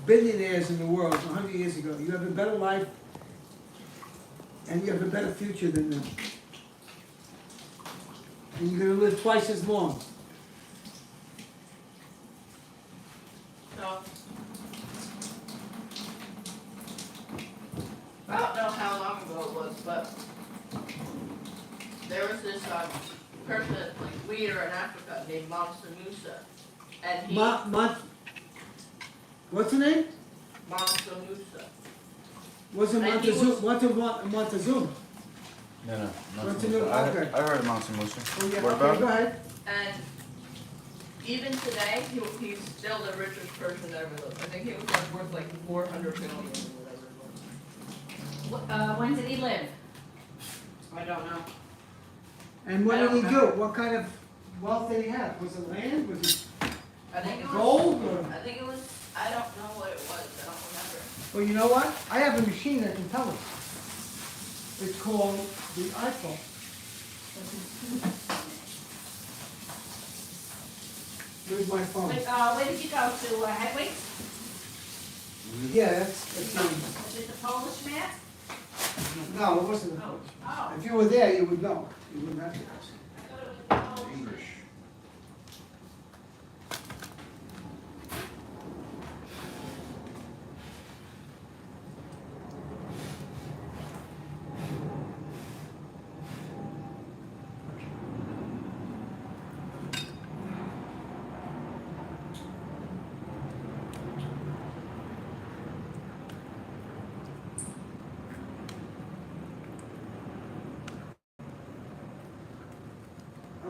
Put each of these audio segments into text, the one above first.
billionaires in the world 100 years ago. You have a better life and you have a better future than them. And you're going to live twice as long. So, I don't know how long ago it was, but there was this person, like leader in Africa named Mansa Musa, and he What's the name? Mansa Musa. Wasn't And he Montezuma? was- Montezuma? No, What's the Musa. new- I okay. heard of Mansa Musa. Oh, yeah, What okay, about go it? ahead. And even today, he's still the richest person that ever lived. I think he was like worth like 400 billion or whatever it was. When did he live? I don't know. And what I did don't he do? remember. What kind of wealth did he have? Was it land? Was it I think it was gold? Or? I think it was. I don't know what it was. I don't remember. Well, you know what? I have a machine that can tell us. It's called the iPhone. Where's my phone? Where did you go to, Hedwig? Yeah, that's Was it the Polish man? no, it wasn't a Oh, coach. oh. If you were there, you would know. You wouldn't have to ask. I thought it was the Polish. English.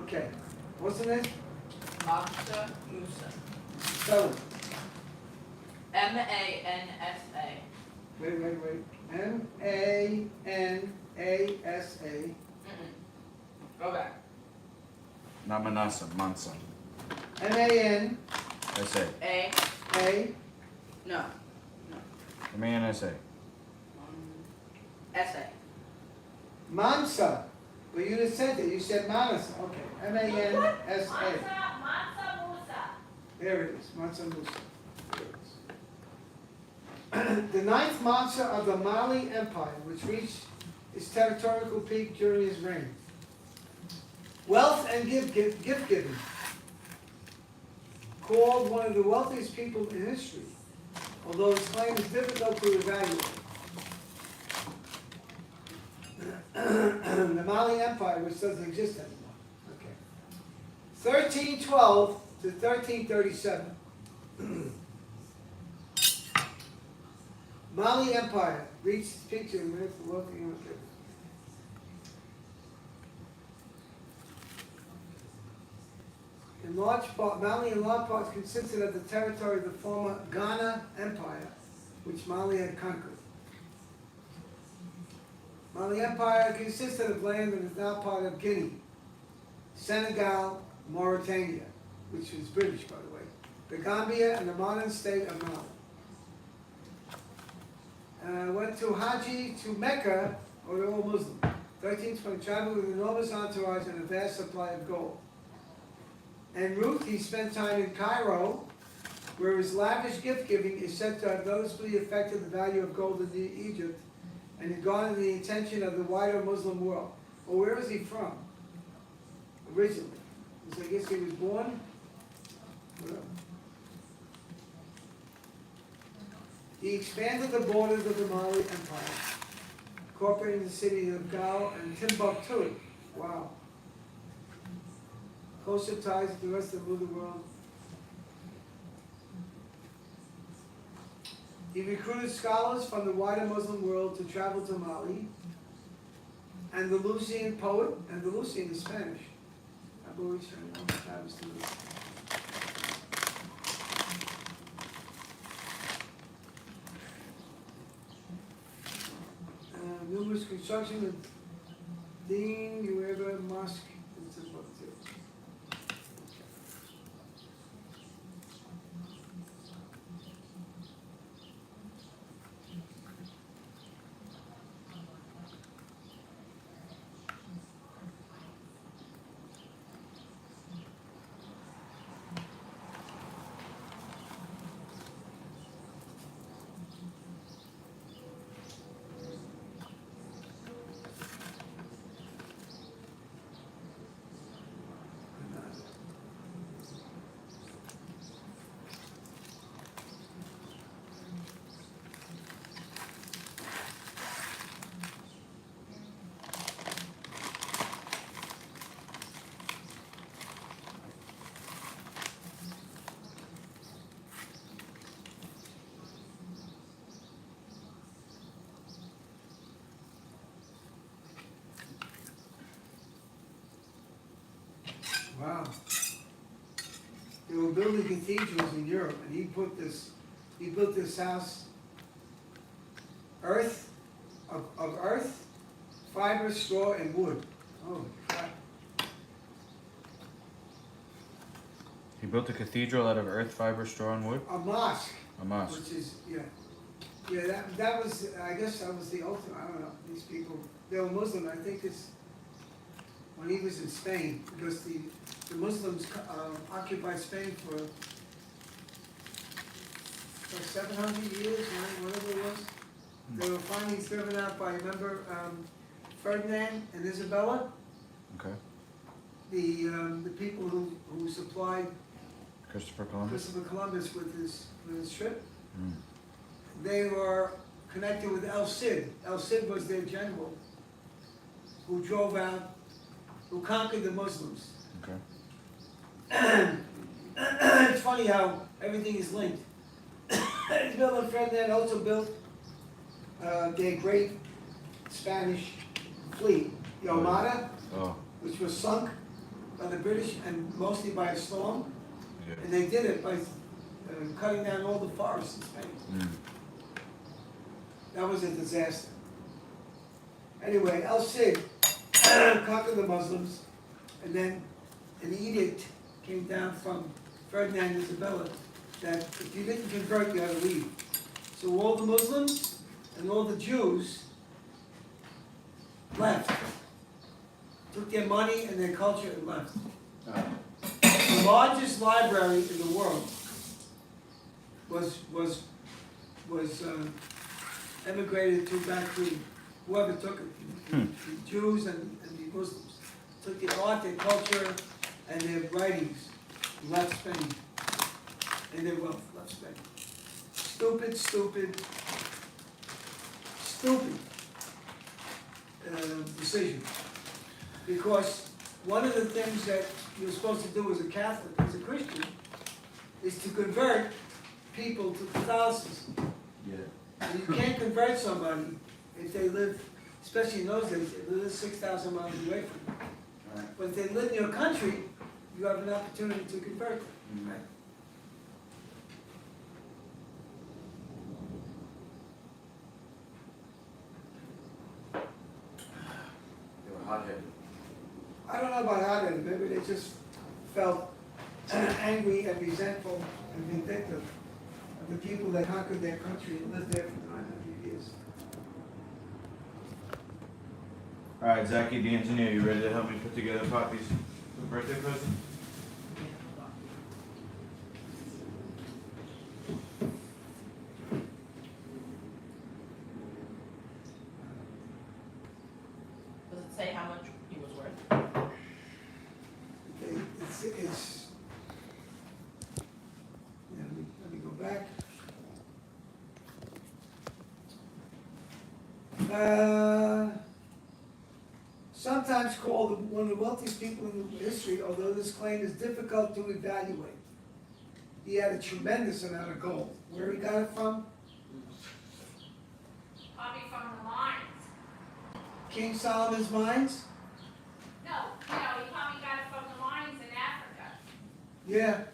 Okay. What's the name? Mansa Musa. Spell it. M-A-N-S-A. Wait. M-A-N-A-S-A. Go back. Not Manasa, Mansa. M-A-N-A. S-A. No. M-A-N-S-A. S-A. Mansa. Well, you just said that. You said Manasa. Okay. M-A-N-S-A. Mansa Musa. There it is. Mansa Musa. There it is. The ninth Mansa of the Mali Empire, which reached its territorial peak during his reign. Wealth and gift giving. Called one of the wealthiest people in history, although his claim is difficult to evaluate. The Mali Empire, which doesn't exist anymore. Okay. 1312 to 1337. Mali Empire reached its peak during the wealthy. In large part, Mali in large parts consisted of the territory of the former Ghana Empire, which Mali had conquered. Mali Empire consisted of land that is now part of Guinea, Senegal, Mauritania, which was British, by the way, the Gambia, and the modern state of Mali. Went to Haji to Mecca, or they're all Muslim. 1320, traveled with an enormous entourage and a vast supply of gold. En route, he spent time in Cairo, where his lavish gift-giving is said to have noticeably affected the value of gold in Egypt and had garnered the attention of the wider Muslim world. Well, where was he from? Originally. Because I guess he was born. Whatever. He expanded the borders of the Mali Empire, incorporating the cities of Gao and Timbuktu. Wow. Closer ties with the rest of the world. He recruited scholars from the wider Muslim world to travel to Mali, and the Lucian poet, and the Lucian is Spanish. Numerous construction of Deen Ueba Mosque in Timbuktu. Wow. They were building cathedrals in Europe, and he built this house, of earth, fiber, straw, and wood. Oh, crap. He built a cathedral out of earth, fiber, straw, and wood? A mosque. A mosque. Which is, yeah. Yeah, that was, I guess that was the ultimate, I don't know, these people, they were Muslim, I think it's, when he was in Spain, because the Muslims occupied Spain for like 700 years, right, whatever it was. They were finally driven out by, remember, Ferdinand and Isabella, Okay. the people who supplied Christopher Columbus? Christopher Columbus with his trip. Mm. They were connected with El Cid. El Cid was their general who drove out, who conquered the Muslims. Okay. It's funny how everything is linked. Isabella and Ferdinand also built their great Spanish fleet, the Armada, Oh, which was sunk by the British and mostly by a storm. yeah. And they did it by cutting down all the forests in Spain. Mm. That was a disaster. Anyway, El Cid conquered the Muslims, and then an edict came down from Ferdinand and Isabella that if you didn't convert, you had to leave. So all the Muslims and all the Jews left, took their money and their culture and left. The largest library in the world was emigrated to back to whoever took it, the Jews and the Muslims. Took their art, their culture, and their writings, and left Spain, and their wealth left Spain. Stupid decision. Because one of the things that you're supposed to do as a Catholic, as a Christian, is to convert people to Catholicism. Yeah. And you can't convert somebody if they live, especially in those days, if they live 6,000 miles away from you. Right. But if they live in your country, you have an opportunity to convert them. Mm. Right? They were hot-headed. I don't know about how they, maybe they just felt angry and resentful and vindictive of the people that conquered their country and lived there for 900 years. Alright, Zachy, the engineer, you ready to help me put together Poppy's birthday present? Does it say how much he was worth? Okay, it's, yeah, let me go back. Sometimes called one of the wealthiest people in history, although this claim is difficult to evaluate. He had a tremendous amount of gold. Where he got it from? Probably from the mines. King Solomon's mines? No, he probably got it from the mines in Africa. Yeah.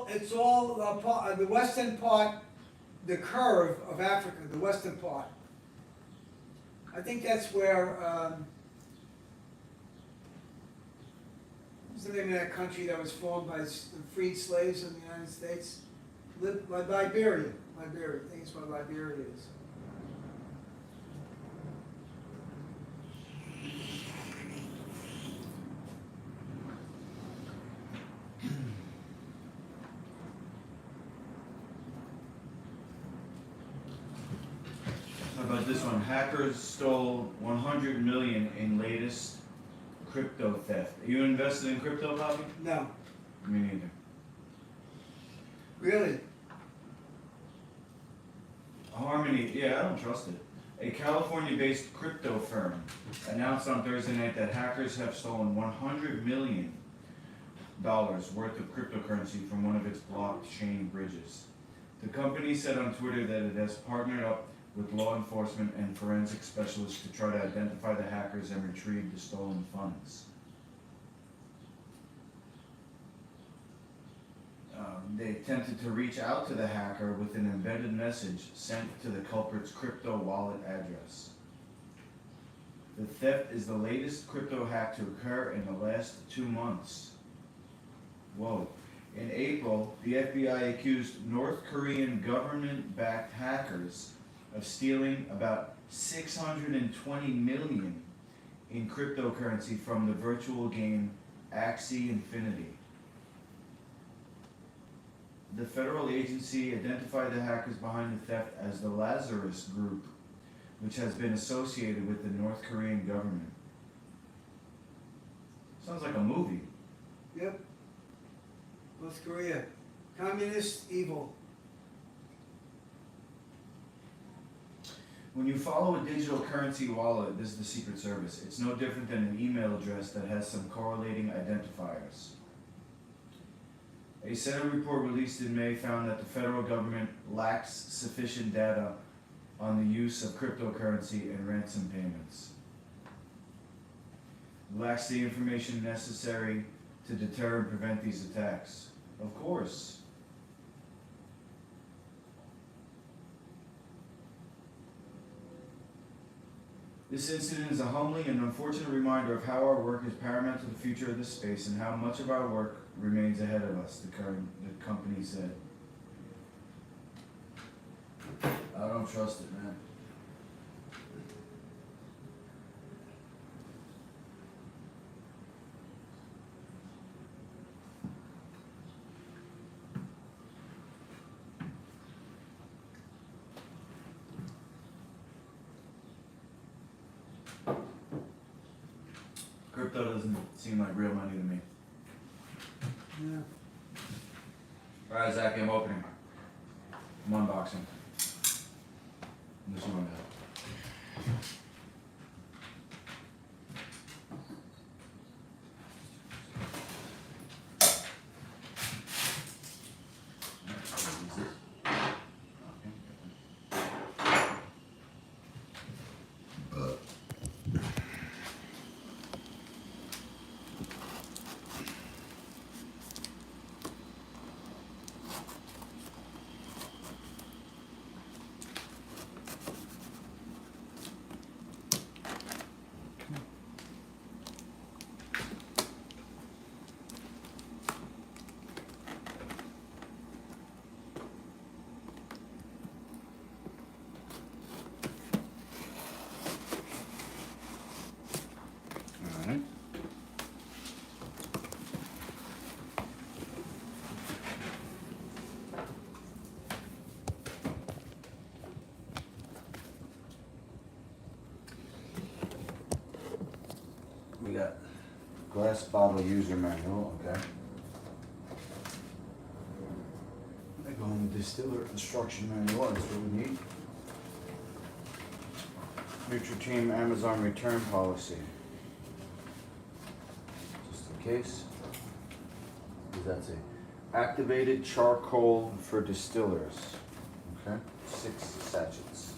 It's all the western part, the curve of Africa, the western part. I think that's where, what's the name of that country that was formed by the freed slaves in the United States? Liberia. I think it's what Liberia is. about this one? Hackers stole 100 million in latest crypto theft. Are you invested in crypto, Bobby? No, Me neither. really? Harmony, yeah, I don't trust it. A California-based crypto firm announced on Thursday night that hackers have stolen $100 million worth of cryptocurrency from one of its blockchain bridges. The company said on Twitter that it has partnered up with law enforcement and forensic specialists to try to identify the hackers and retrieve the stolen funds. They attempted to reach out to the hacker with an embedded message sent to the culprit's crypto wallet address. The theft is the latest crypto hack to occur in the last 2 months. Whoa. In April, the FBI accused North Korean government-backed hackers of stealing about $620 million in cryptocurrency from the virtual game Axie Infinity. The federal agency identified the hackers behind the theft as the Lazarus Group, which has been associated with the North Korean government. Sounds like a movie. Yep. North Korea. Communist evil. When you follow a digital currency wallet, this is the Secret Service. It's no different than an email address that has some correlating identifiers. A Senate report released in May found that the federal government lacks sufficient data on the use of cryptocurrency and ransom payments. It lacks the information necessary to deter and prevent these attacks. Of course. This incident is a humbling and unfortunate reminder of how our work is paramount to the future of this space and how much of our work remains ahead of us, the company said. I don't trust it, man. Crypto doesn't seem like real money to me. Yeah. Alright, Zach, I'm opening. I'm unboxing. Unless you want to help. Alright. We got glass bottle user manual, okay. Megahome distiller instruction manual, that's what we need. Team Amazon return policy. Just in case. What does that say? Activated charcoal for distillers. Okay, 6 sachets.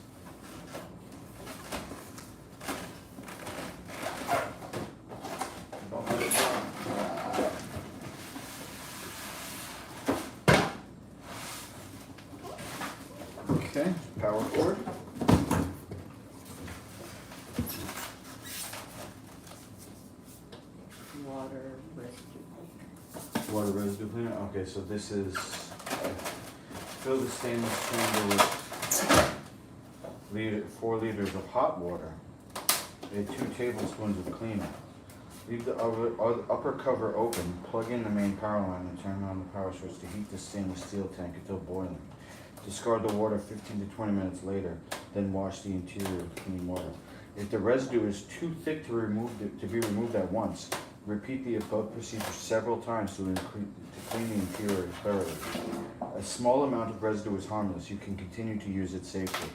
Don't let it burn. Okay, power cord. Water residue cleaner. Okay, so this is fill the stainless chamber with 4 liters of hot water. Add 2 tablespoons of cleaner. Leave the upper cover open. Plug in the main power line and turn on the power switch to heat the stainless steel tank until boiling. Discard the water 15 to 20 minutes later, then wash the interior with clean water. If the residue is too thick to be removed at once, repeat the above procedure several times to clean the interior thoroughly. A small amount of residue is harmless. You can continue to use it safely.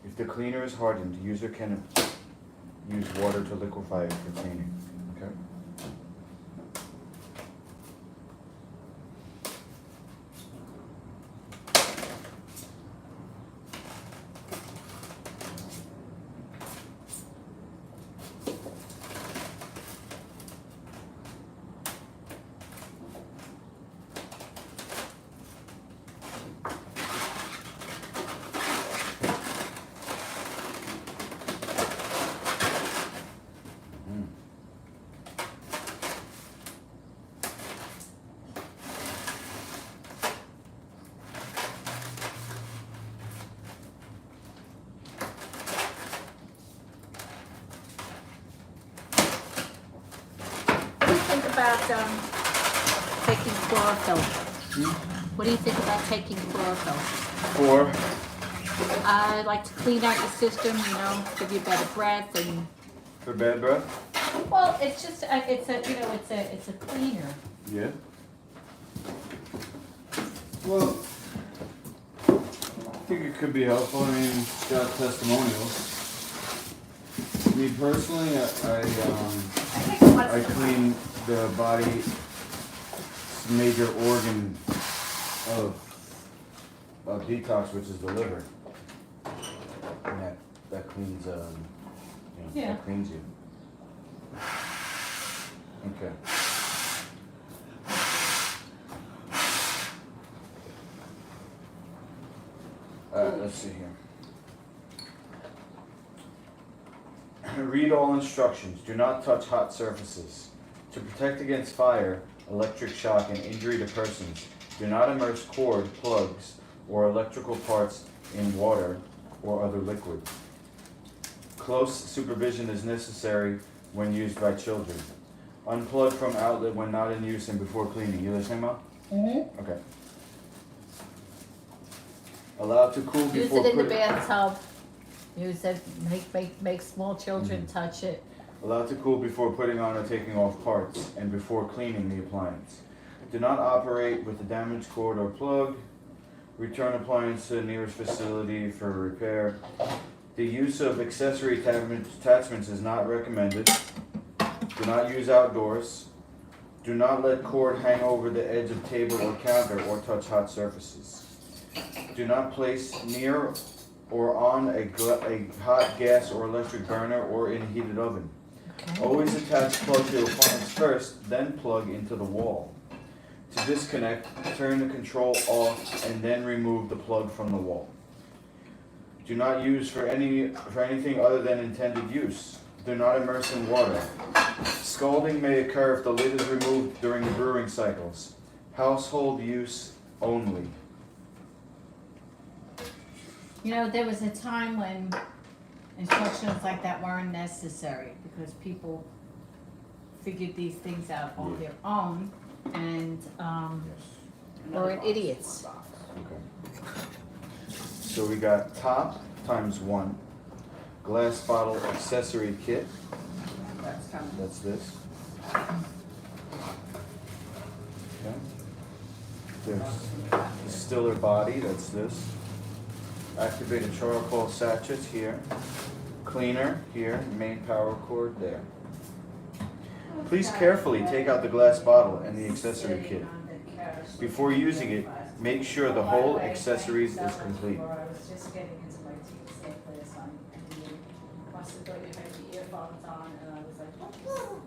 If the cleaner is hardened, the user can use water to liquefy it for cleaning. Okay? What do you think about taking chlorophyll? What do you think about taking chlorophyll? I like to clean out your system, you know, give you better breath and. For bad breath? Well, it's just it's a cleaner. Yeah. Well, I think it could be helpful. I mean, it's got testimonials. Me personally, I clean the body's major organ of detox, which is the liver, and that cleans, Yeah. that cleans you. Okay. Let's see here. Read all instructions. Do not touch hot surfaces. To protect against fire, electric shock, and injury to persons, do not immerse cord, plugs, or electrical parts in water or other liquid. Close supervision is necessary when used by children. Unplug from outlet when not in use and before cleaning. You listening, Mom? Mm-hmm. Okay. Allow to cool Use before it in the putting. bathtub. Use it. Make small children touch it. Allow to cool before putting on or taking off parts and before cleaning the appliance. Do not operate with a damaged cord or plug. Return appliance to the nearest facility for repair. The use of accessory attachments is not recommended. Do not use outdoors. Do not let cord hang over the edge of table or counter or touch hot surfaces. Do not place near or on a hot gas or electric burner or in a heated oven. Okay. Always attach plug to the appliance first, then plug into the wall. To disconnect, turn the control off and then remove the plug from the wall. Do not use for anything other than intended use. Do not immerse in water. Scalding may occur if the lid is removed during the brewing cycles. Household use only. You know, there was a time when instructions like that weren't necessary because people figured these things out on their own and were idiots. Okay. So we got top ×1, glass bottle accessory kit. That's coming. That's this. Okay. There's distiller body. That's this. Activated charcoal sachets here. Cleaner here. Main power cord there. Please carefully take out the glass bottle and the accessory kit. Before using it, make sure the whole accessories is complete. I was just getting into my teeth same place on, and you must have thought you had the earphones on, and I was like, oh.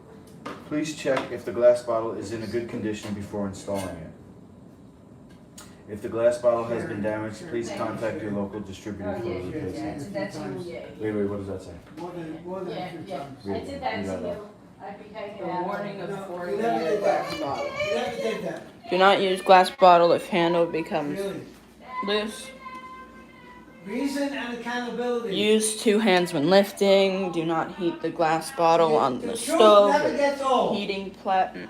Please check if the glass bottle is in a good condition before installing it. If the glass bottle has been damaged, please contact your local distributor for a replacement. That's you, yeah. Wait, what does that say? More than Yeah, a few yeah. times. I did that Read to that you. out. I'd be hanging The out. warning of No, pouring you in never a did glass that. bottle. You never did that, Do not use glass bottle if handle becomes really. loose. Reason and accountability. Use 2 hands when lifting. Do not heat the glass bottle on the truth stove. never gets old. Heating platen.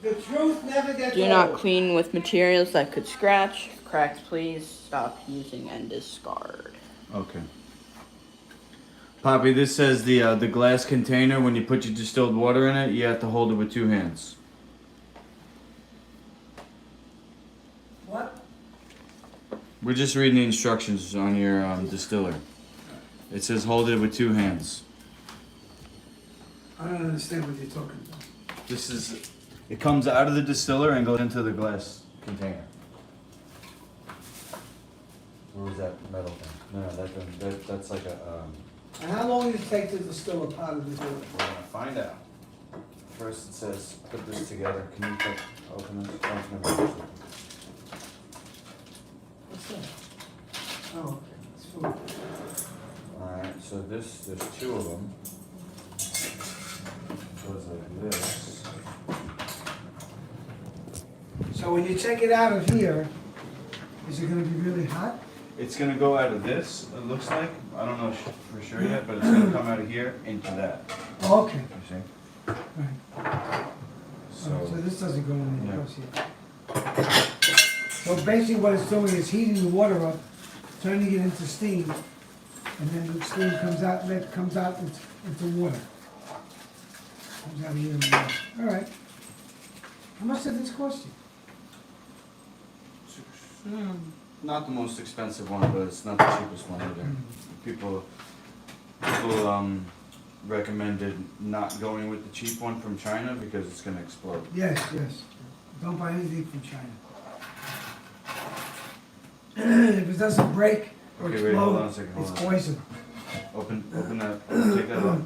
The truth never gets Do not old. clean with materials that could scratch. Cracks, please stop using and discard. Okay. Poppy, this says the glass container, when you put your distilled water in it, you have to hold it with 2 hands. What? We're just reading the instructions on your distiller. It says hold it with 2 hands. I don't understand what you're talking about. This is, it comes out of the distiller and goes into the glass container. Where was that metal thing? No, that's like a, And how long does it take to distill a pot of this water? we're gonna find out. First it says, put this together. Can you open this? Oh, it's never open. What's that? Oh, okay, it's food. Alright, so there's 2 of them. Goes like this. So when you take it out of here, is it gonna be really hot? It's gonna go out of this, it looks like. I don't know for sure yet, but it's gonna come out of here into that. Oh, okay, You see? right. So So, this doesn't go in there, Yeah. it goes here. So basically what it's doing is heating the water up, turning it into steam, and then the steam comes out into water. Comes out of here and water. All right. How much did this cost you? not the most expensive one, but it's not the cheapest one either. People recommended not going with the cheap one from China because it's gonna explode. Yes, yes. Don't buy anything from China. If it doesn't break or Okay, wait, hold on a explode, second, hold it's on. poison. Open that, take that off.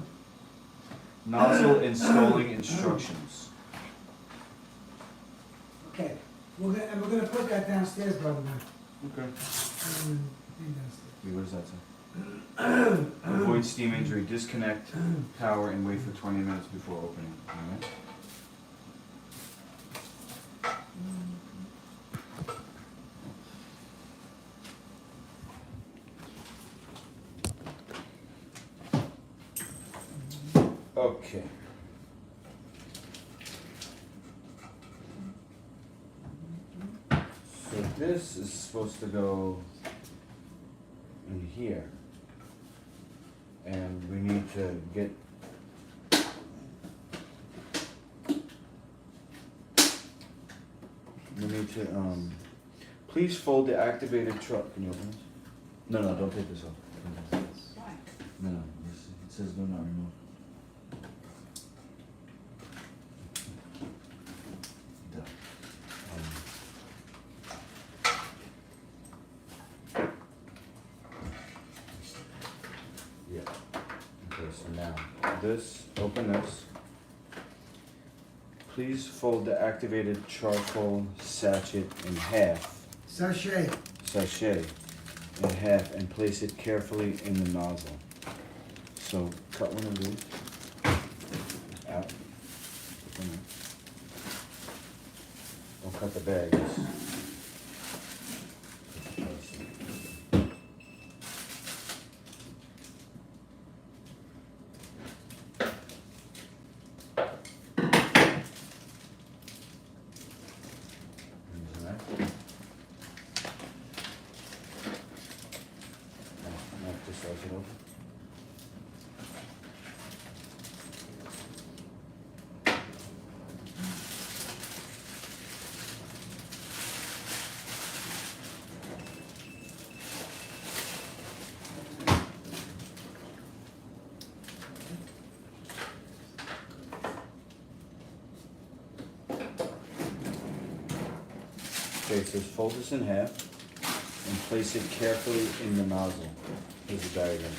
Nozzle installing instructions. Okay, we're gonna put that downstairs, by the way. Okay. Thing downstairs. Wait, what does that say? Avoid steam injury, disconnect power and wait for 20 minutes before opening. Alright? Okay. So this is supposed to go in here. And we need to get please fold the activated truck. Can you open this? No, don't take this off. No, it says do not remove. Yeah. Okay, so now open this. Please fold the activated charcoal sachet in half. Sachet. Sachet in half and place it carefully in the nozzle. So cut one of these out. Don't cut the bags. Okay, it says fold this in half and place it carefully in the nozzle. Here's the diagram.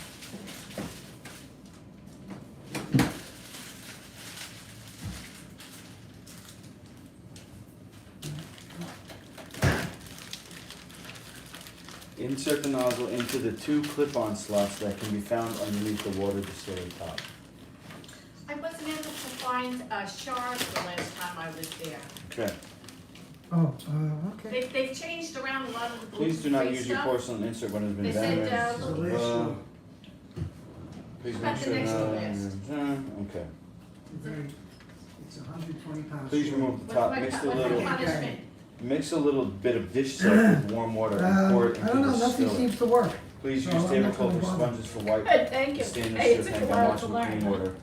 Insert the nozzle into the 2 clip-on slots that can be found underneath the water distiller top. I wasn't able to find shards the last time I was there. Okay. Oh, okay. They've changed around a lot of the Please do not gluten-free use your stuff. porcelain insert when it has been They said, damaged. So last year, Please Cut make the sure next to not. last. Okay. very, It's 120 pounds. Please remove the top. Mix Okay. Mix a little bit of dish soap with warm water and pour it I into don't know, the nothing distiller. seems to work. Please So use I'm table not gonna culture bother. sponges to wipe Good, thank the you. stainless Hey, it steel took tank a and while wash to with clean learn. water.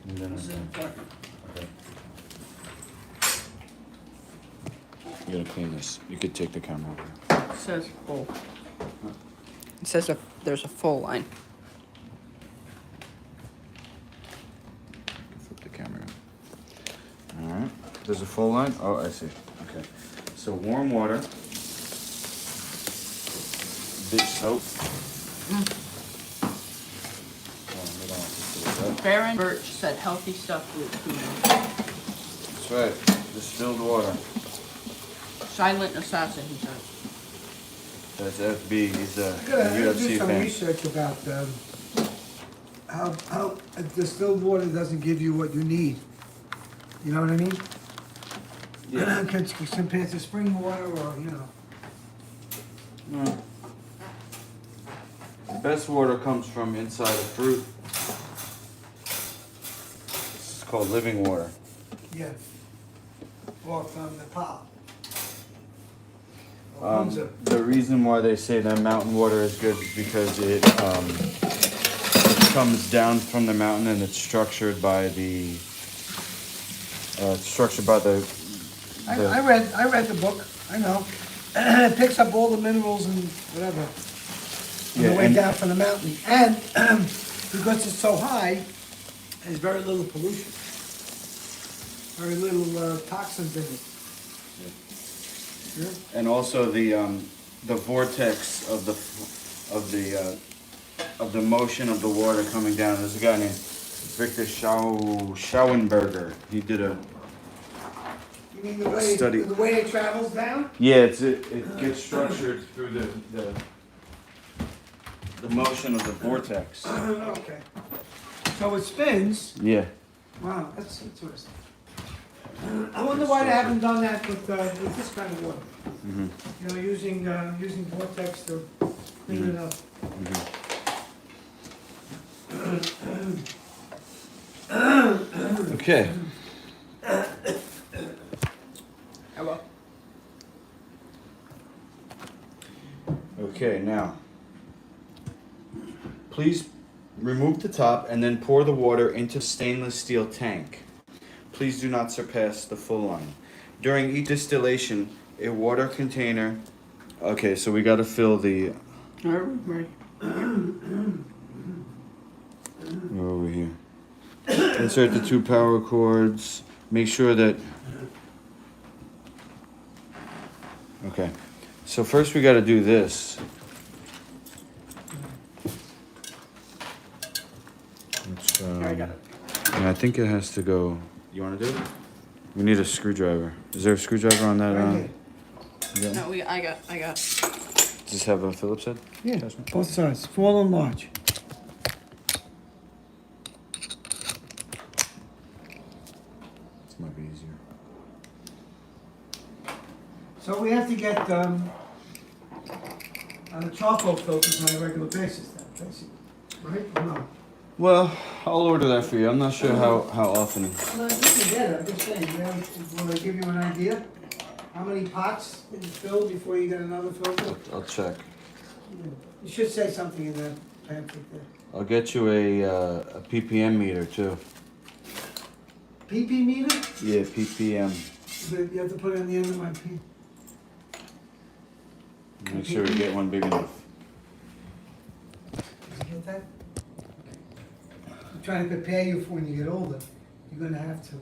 And then This is important. okay. You gotta clean this. You could take the camera over. It says full. It says there's a full line. Flip the camera. Alright. There's a full line? Oh, I see. Okay. So warm water. Dish soap. Oh, we don't want this to be wet. Baron Birch said healthy stuff with food. That's right. Distilled water. Silent assassin, he said. That's FB. He's a I gotta do UFC some fan. research about how distilled water doesn't give you what you need. You know what I mean? Yeah. Compared to spring water or, you know. No. The best water comes from inside a fruit. It's called living water. Yeah. Or from the pop. The reason why they say that mountain water is good is because it comes down from the mountain and it's structured by the I read the book, I know. It picks up all the minerals and whatever on Yeah, the way and- down from the mountain. And because it's so high, there's very little pollution. Very little toxins in it. Yeah. and also the vortex of the motion of the water coming down. There's a guy named Victor Schauenberger. He did a You mean the way, Study. the way it travels down? yeah. It gets structured through the motion of the vortex. Okay. So it spins. Yeah. Wow, that's interesting. I wonder why they haven't done that with this kind of water. Mm-hmm. You know, using vortex to clean it up. Okay. Hello. Okay, now, please remove the top and then pour the water into stainless steel tank. Please do not surpass the full line. During each distillation, a water container. Okay, so we got to fill the. Right. Over here. Insert the 2 power cords. Make sure that. Okay. So first we got to do this. Which, I got it. yeah, I think it has to go. You want to do it? We need a screwdriver. Is there a screwdriver on that? Right here. No, I got. Does this have a Phillips head? Yeah, both sides, small and large. This might be easier. So we have to get charcoal filters on a regular basis then, basically, right? Or no? Well, I'll order that for you. I'm not sure how often. Well, you can get it, I'm just saying, will I give you an idea? How many pots did you fill before you get another filter? I'll check. You should say something in that pamphlet there. I'll get you a ppm meter too. PP meter? Yeah, ppm. But you have to put it on the end of my P. Make sure we get one big enough. Did you get that? I'm trying to prepare you for when you get older. You're gonna have to.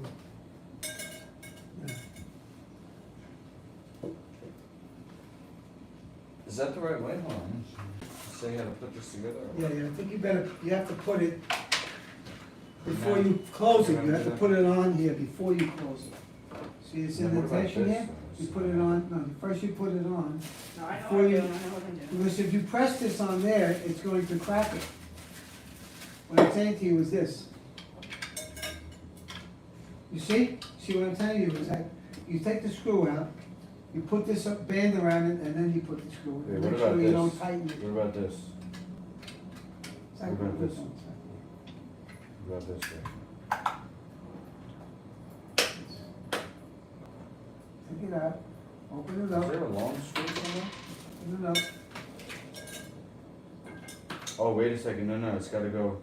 Yeah. Is that the right way? Hold on. Say how to put this together? Yeah, I think you have to put it, before you close it, you have to put it on here before you close it. See this Yeah, what about indentation this? here? You put it on, no, first you put it on, No, I know Before what I'm you- doing. I know what I'm doing. because if you press this on there, it's going to crack it. What I'm saying to you is this. You see? See what I'm telling you is that you take the screw out, you put this band around it, and then you put the screw in. Yeah, what Make about sure you this? don't tighten it. What about this? Exactly What about what this? I'm saying. What about this? Take it out, open it Is up, there a long screw somewhere? open it up. Oh, wait a second, no, it's gotta go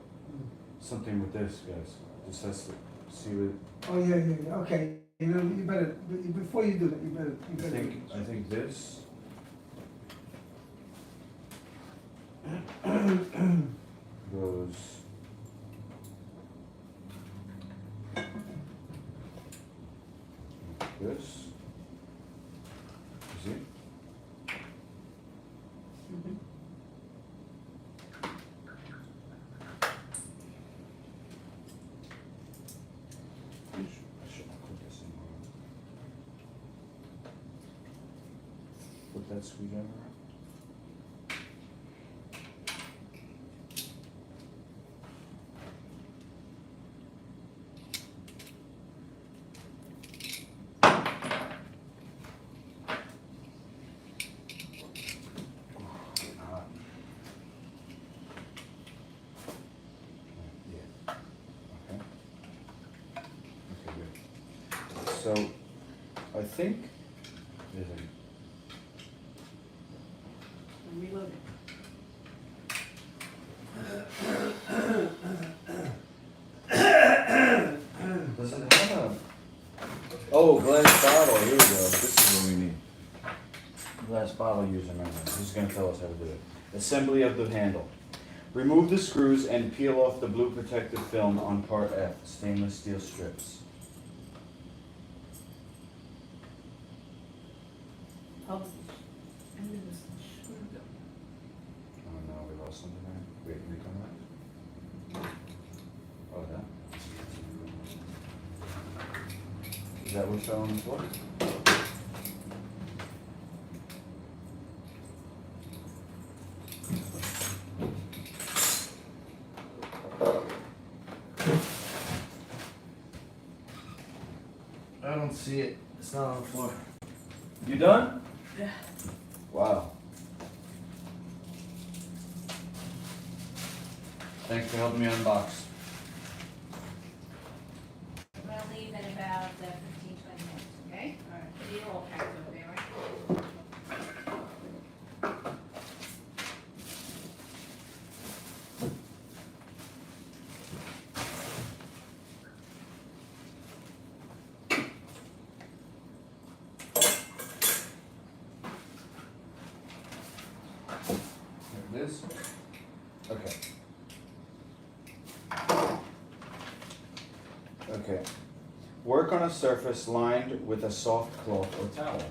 something with this, guys. This has to, see what, Oh, yeah, okay. You know, you better, before you do that, you better. I think this goes. This. You see? I shouldn't put this in wrong. Put that screwdriver out. So, I think there's a, Reload it. does it have a, oh, glass bottle, here we go, this is what we need. Glass bottle user manual, who's gonna tell us how to do it. Assembly of the handle. Remove the screws and peel off the blue protective film on part F, stainless steel strips. Oh, and then this screwed up. Oh no, we lost something there. Wait, can we come back? Oh, that? Is that what fell on the floor? I don't see it. It's not on the floor. You done? Yeah. Wow. Thanks for helping me unbox. We'll leave in about 15, 20 minutes, okay? Alright. You're all packed over there, right? There it is. Okay. Okay. Work on a surface lined with a soft cloth or towel.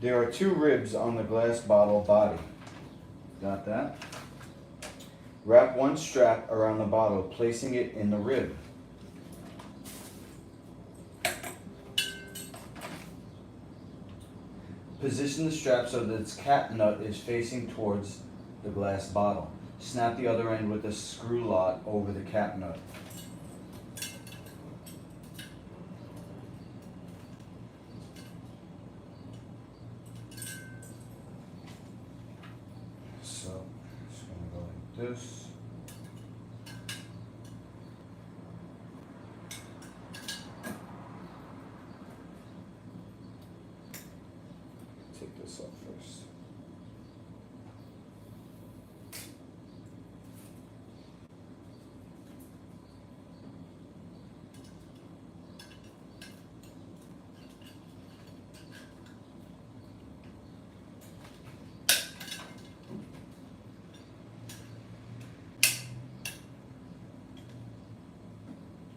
There are 2 ribs on the glass bottle body. Got that? Wrap 1 strap around the bottle, placing it in the rib. Position the strap so that its cap nut is facing towards the glass bottle. Snap the other end with a screw lot over the cap nut. So, just gonna go like this. Take this off first.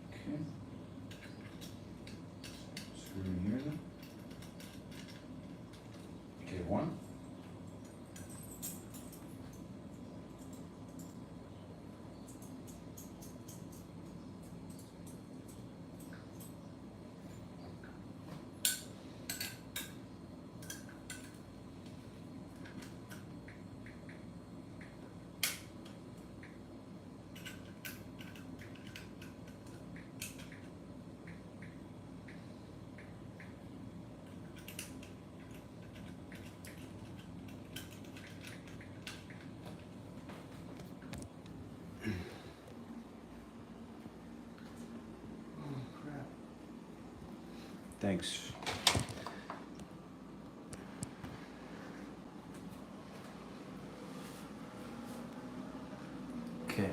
Okay. Screw in here then. Okay, 1. thanks. Okay.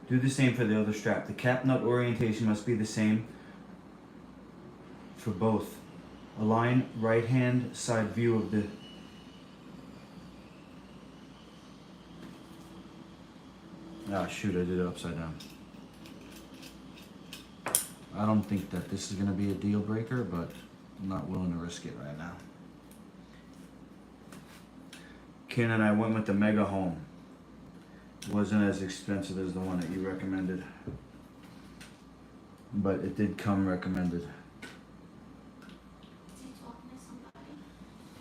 Do the same for the other strap. The cap nut orientation must be the same for both. Align right hand side view of the shoot, I did it upside down. I don't think that this is gonna be a deal breaker, but I'm not willing to risk it right now. Ken and I went with the Megahome. Wasn't as expensive as the one that you recommended, but it did come recommended. Is he talking to somebody?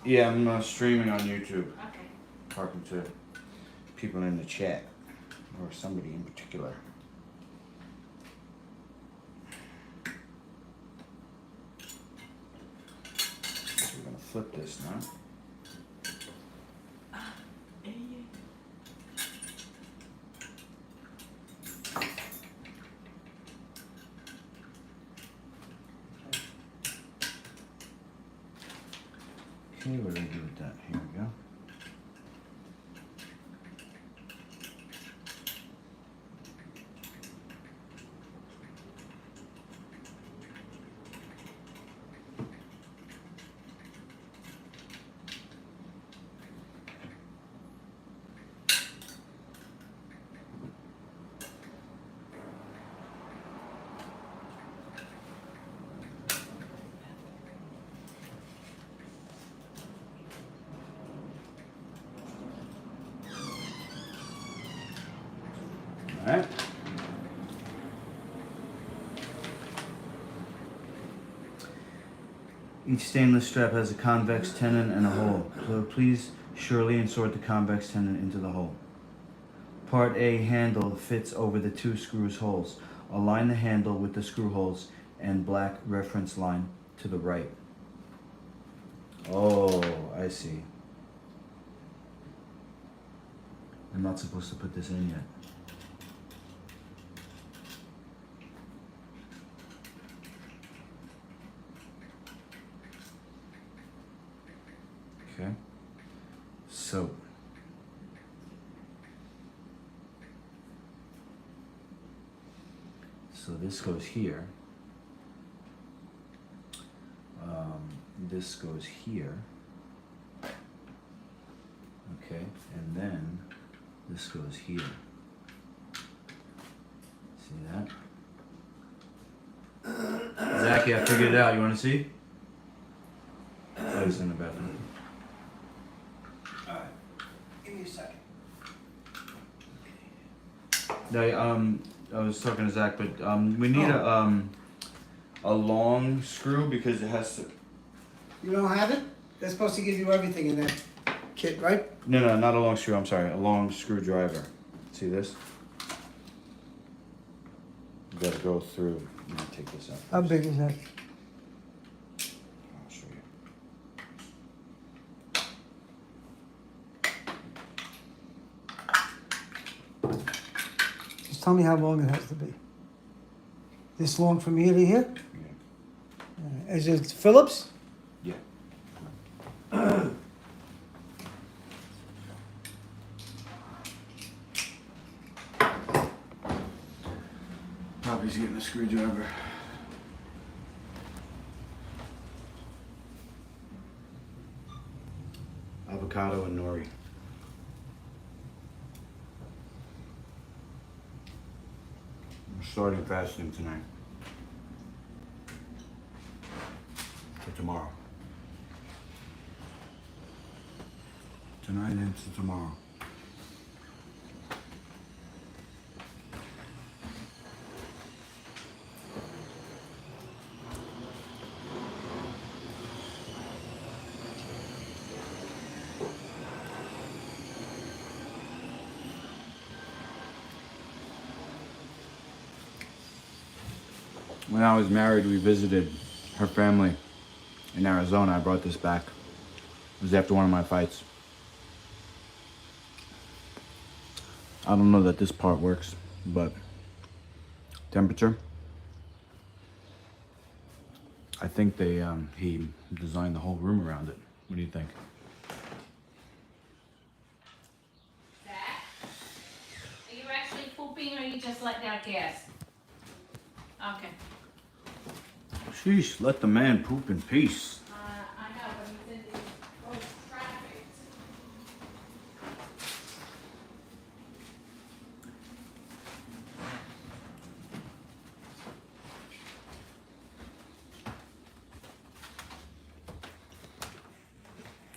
Yeah, I'm streaming on YouTube, Okay. talking to people in the chat, or somebody in particular. So we're gonna flip this now. Okay, what do I do with that? Here we go. Alright. Each stainless strap has a convex tenon and a hole, so please surely insert the convex tenon into the hole. Part A handle fits over the 2 screws holes. Align the handle with the screw holes and black reference line to the right. Oh, I see. I'm not supposed to put this in yet. Okay, so this goes here. This goes here. Okay, and then this goes here. See that? Zachy, I figured it out. You want to see? Oh, he's in the bathroom. Alright, give me a second. I was talking to Zach, but we need a long screw because it has to. You don't have it? They're supposed to give you everything in that kit, right? No, not a long screw. I'm sorry, a long screwdriver. See this? You gotta go through. Let me take this out. How big is that? I'll show you. Just tell me how long it has to be. This long from here to here? Yeah. Is it Phillips? Yeah. Probably's getting a screwdriver. Avocado and nori. I'm starting fasting tonight. For tomorrow. Tonight into tomorrow. When I was married, we visited her family in Arizona. I brought this back. It was after one of my fights. I don't know that this part works, but temperature. I think he designed the whole room around it. What do you think? Zach, are you actually pooping or you just letting out gas? Okay. Sheesh, let the man poop in peace. I know, but he's in the road traffic.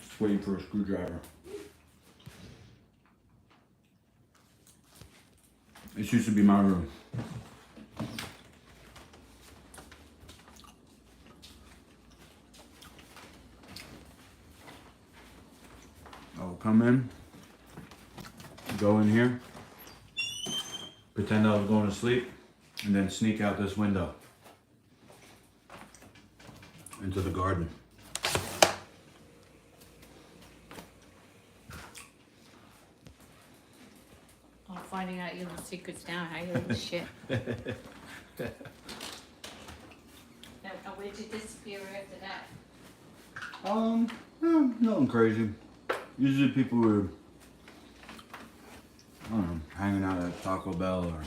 Just waiting for a screwdriver. This used to be my room. I'll come in, go in here, pretend I was going to sleep, and then sneak out this window into the garden. I'm finding out your little secrets now, how you little shit. Now, where'd you disappear after that? Nothing crazy. Usually people were, I don't know, hanging out at Taco Bell or...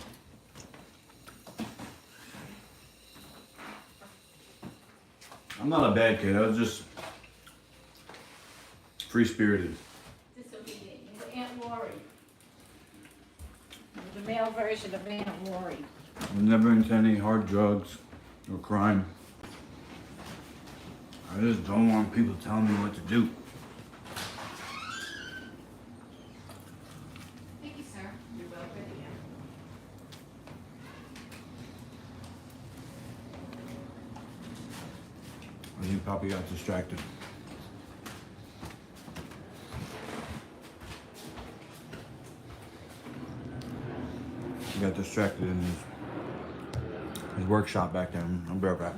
I'm not a bad kid, I was just free-spirited. Disobedient. You're Aunt Lori. You're the male version of Aunt Lori. I was never into any hard drugs or crime. I just don't want people telling me what to do. Thank you, sir. You're welcome. I think Poppy got distracted. He got distracted in his workshop back there. I'll be right back.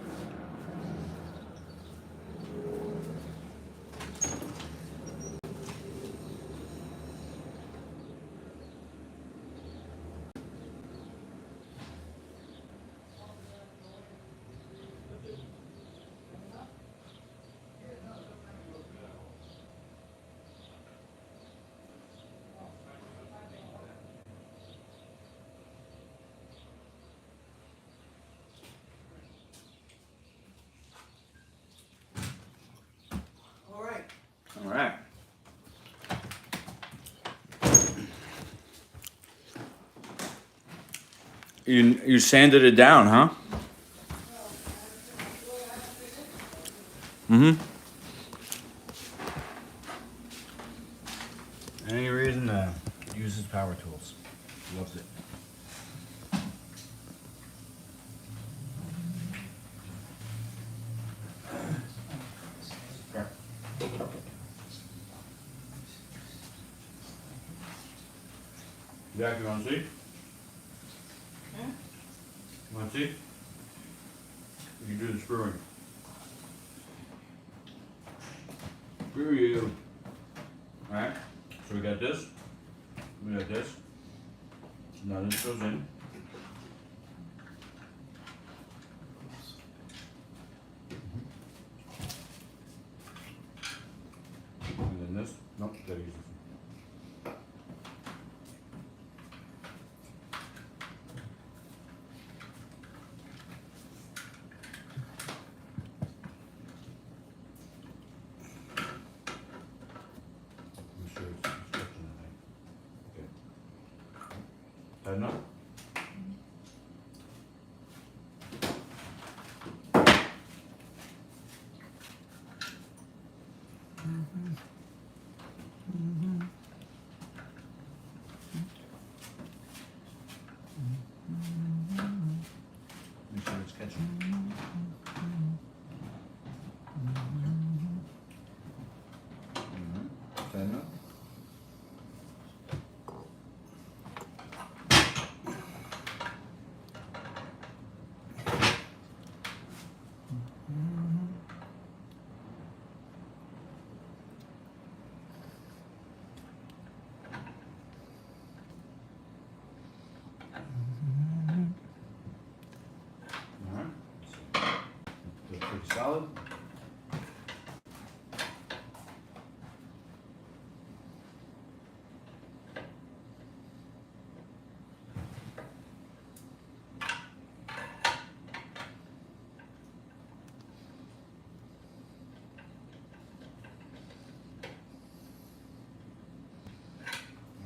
All right. All right. You sanded it down, huh? Mm-hmm. Any reason to use his power tools. He loves it. Jack, you wanna see? You wanna see? You can do the screwing. Screw you. Alright, so we got this. We got this. Now this goes in. And then this. Nope, gotta use this. I'm sure it's instruction, I think. Okay. Tight enough? Make sure it's catching. Tight enough? solid.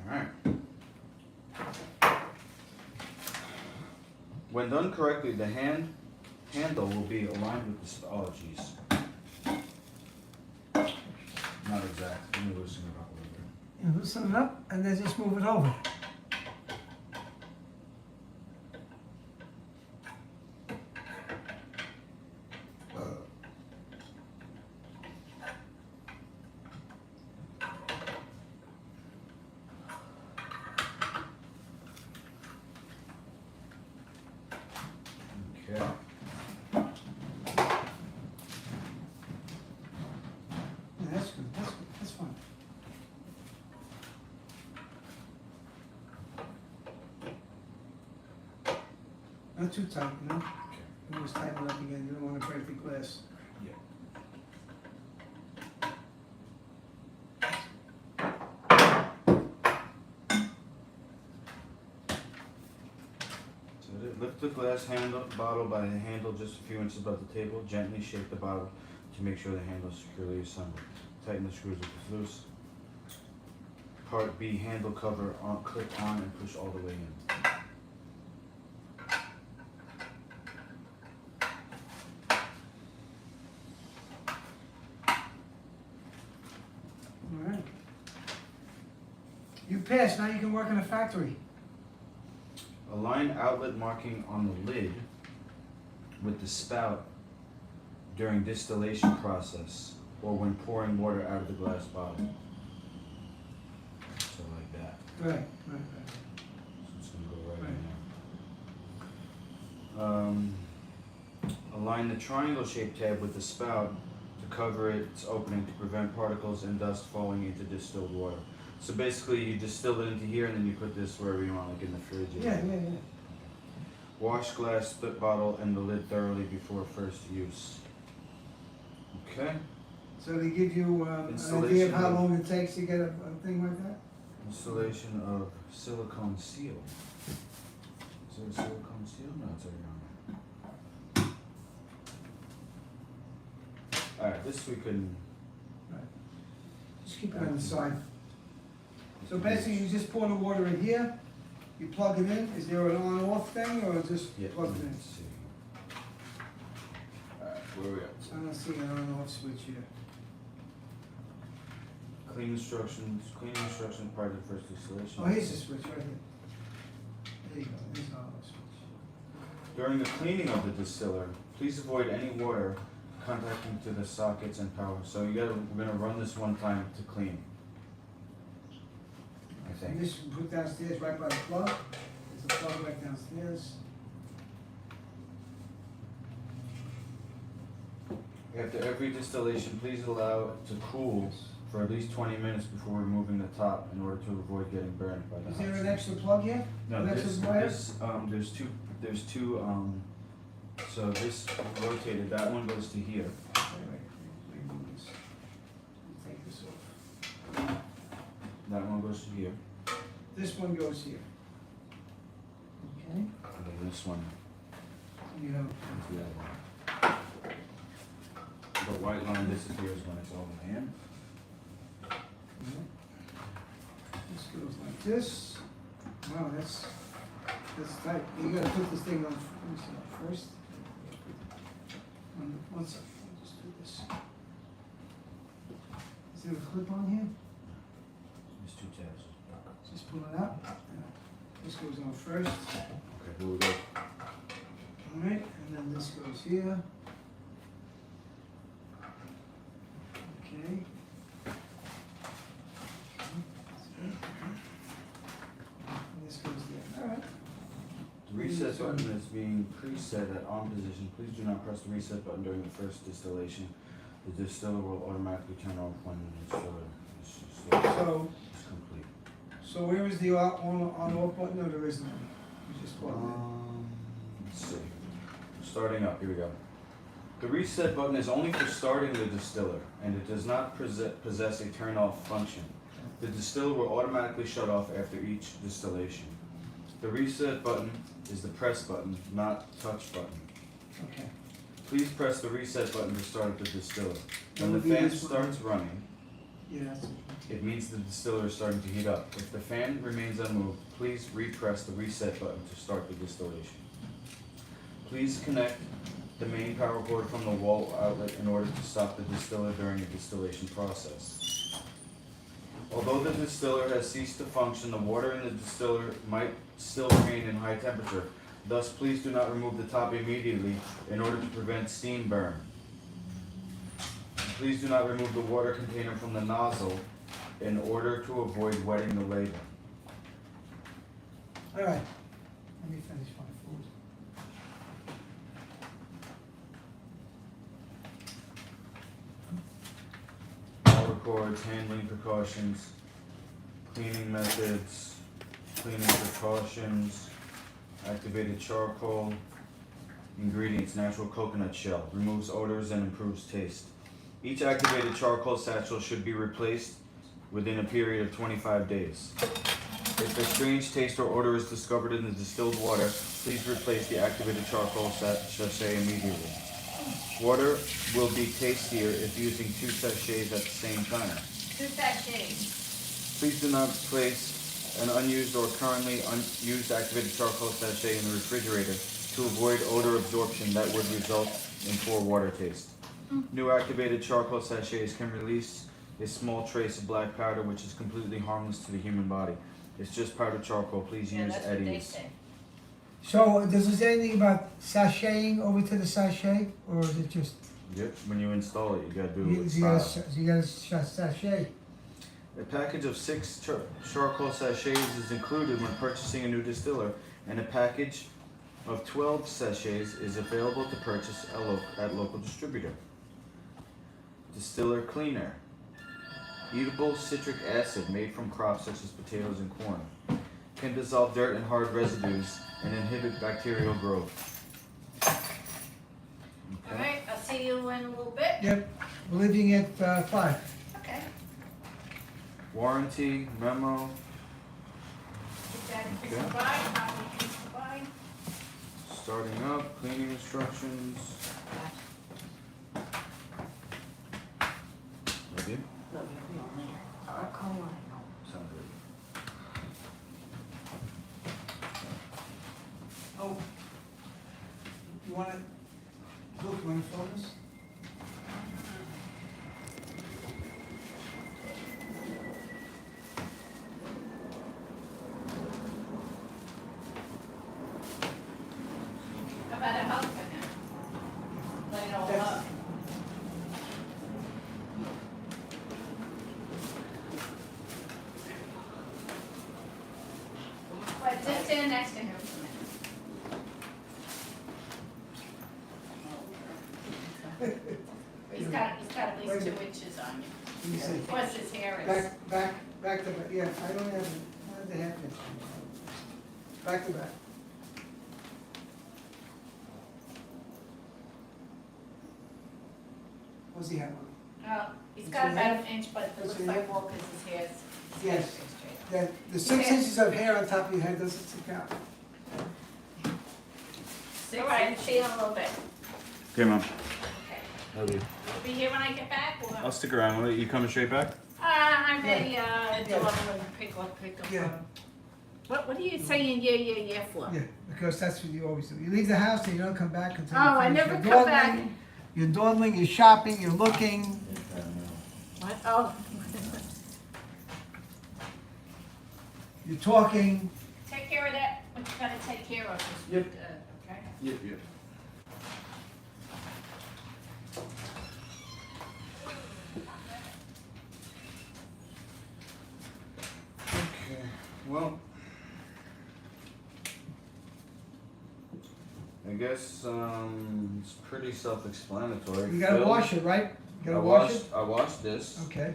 Alright. When done correctly, the handle will be aligned with the oh jeez. Not exact. Let me loosen it up a little bit. You loosen it up and then just move it over. Okay. Yeah, that's good, that's fine. Not too tight, you know? You always tighten it up again, you don't wanna break the glass. Lift the glass bottle by the handle just a few inches above the table. Gently shake the bottle to make sure the handle is securely assembled. Tighten the screws if it's loose. Part B, handle cover on, click on and push all the way in. Alright. You passed, now you can work in a factory. Align outlet marking on the lid with the spout during distillation process or when pouring water out of the glass bottle. So like that. Right. So it's gonna go right Right. in there. Align the triangle shaped tab with the spout to cover its opening to prevent particles and dust falling into distilled water. So basically you distill it into here and then you put this wherever you want, like in the fridge. Yeah. Wash glass split bottle and the lid thoroughly before first use. Okay. So they give you an idea Installation of how of- long it takes to get a thing like that? Installation of silicone seal. Is there a silicone seal? No, it's already on there. Alright, this we can. Just keep it on the side. So basically, you just pour the water in here, you plug it in. Is there an on-off thing, or just Yeah, plug it in? let's see. Alright, where are we at? I don't see an on-off switch here. Cleaning instructions prior to the first installation. Oh, here's the switch right here. There you go, there's an on-off switch. During the cleaning of the distiller, please avoid any water contacting to the sockets and power. So we're gonna run this one time to clean. I And think. this you put downstairs right by the plug. There's a plug right downstairs. After every distillation, please allow it to cool for at least 20 minutes before removing the top in order to avoid getting burned by the Is hot there an sun. extra plug here? No, an extra wire? there's two, so this rotated, that one goes to here. Wait, move this. Take this off. That one goes to here. This one goes here. Okay, And then this one you know, is the other one. The white line disappears when it's all in hand. this goes like this. Wow, that's tight. You gotta put this thing on, let me see, first. One second, I'll just do this. Is there a clip on here? There's two tabs. Just pull it out. This goes on first, Okay, here we go. alright, and then this goes here. Okay. And this goes there, alright. The reset button is being preset at on position. Please do not press the reset button during the first distillation. The distiller will automatically turn off when the distiller is complete. So where is the on-off button, or there is none? You just plug it in. Let's see. Starting up, here we go. The reset button is only for starting the distiller, and it does not possess a turn-off function. The distiller will automatically shut off after each distillation. The reset button is the press button, not touch button. Okay. Please press the reset button to start the distiller. When the That would be fan this one. starts running, Yeah, that's, it means the distiller is starting to heat up. If the fan remains unmoved, please repress the reset button to start the distillation. Please connect the main power cord from the wall outlet in order to stop the distiller during the distillation process. Although the distiller has ceased to function, the water in the distiller might still remain in high temperature. Thus, please do not remove the top immediately in order to prevent steam burn. Please do not remove the water container from the nozzle in order to avoid wetting the label. all right. Let me finish my food. Power cords, handling precautions, cleaning methods, cleaning precautions, activated charcoal, ingredients, natural coconut shell, removes odors and improves taste. Each activated charcoal satchel should be replaced within a period of 25 days. If a strange taste or odor is discovered in the distilled water, please replace the activated charcoal sachet immediately. Water will be tastier if using 2 sachets at the same time. 2 sachets. Please do not place an unused or currently unused activated charcoal sachet in the refrigerator to avoid odor absorption that would result in poor water taste. New activated charcoal sachets can release a small trace of black powder which is completely harmless to the human body. It's just powdered charcoal. Please Yeah, use that's at what they ease. say. So, does it say anything about sachaying over to the sachet, or is it just, Yep, when you install it, you gotta do it with you gotta, style. you gotta sachet? A package of 6 charcoal sachets is included when purchasing a new distiller, and a package of 12 sachets is available to purchase at local distributor. Distiller cleaner. Eatable citric acid made from crops such as potatoes and corn. Can dissolve dirt and hard residues and inhibit bacterial growth. Okay. Alright, I'll see you in a little bit. Yep, we're leaving at 5. Okay. Warranty memo. Keep that in Okay. supply, copy in supply. Starting up. Cleaning instructions. Ready? Sound good. Oh, you wanna, look, you wanna film this? How about a husband now? Let it all That's- up. But just stand next to him for a minute. He's got at least 2 inches on you. Let me see. Plus his hair is. Back to back, yeah, I don't have the half inch. Back to back. What's he have on? He's got about an inch, but it looks like more because his hair's. Yes. straight. The 6 inches of hair on top of your head doesn't stick out. All right, see you in a little bit. Okay, Mom. Okay. Love you. You'll be here when I get back, or? I'll stick around. You coming straight back? I may, deliver and pick up. Yeah. What are you saying, yeah for? Yeah, because that's what you always do. You leave the house and you don't come back until Oh, you I finish never your come back. dawdling. You're dawdling, you're shopping, you're looking. What? Oh. You're talking. Take care of that, what you gotta take care of. Yep. Okay? Yep, yep. Okay, well, I guess it's pretty self-explanatory. You gotta Fill- wash it, right? You I gotta wash washed. it? I washed this Okay,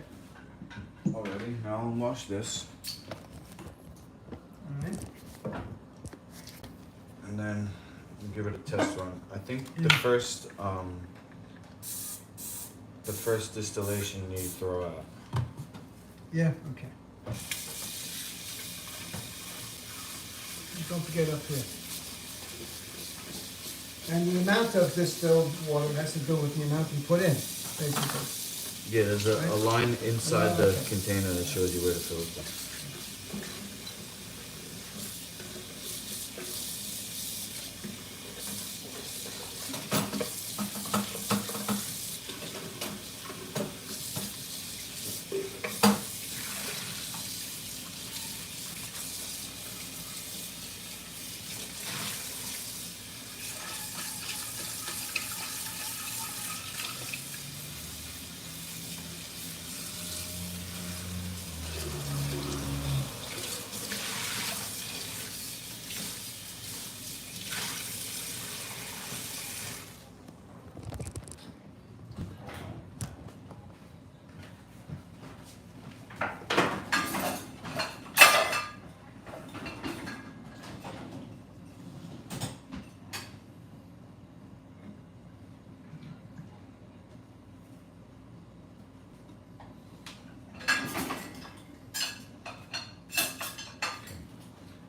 already. Now I'll wash this, alright. and then we'll give it a test run. I think the first the first distillation you throw out. Yeah, okay. Don't forget up here. And the amount of distilled water has to do with the amount you put in, basically. Yeah, there's a line inside the Okay. container that shows you where to fill it.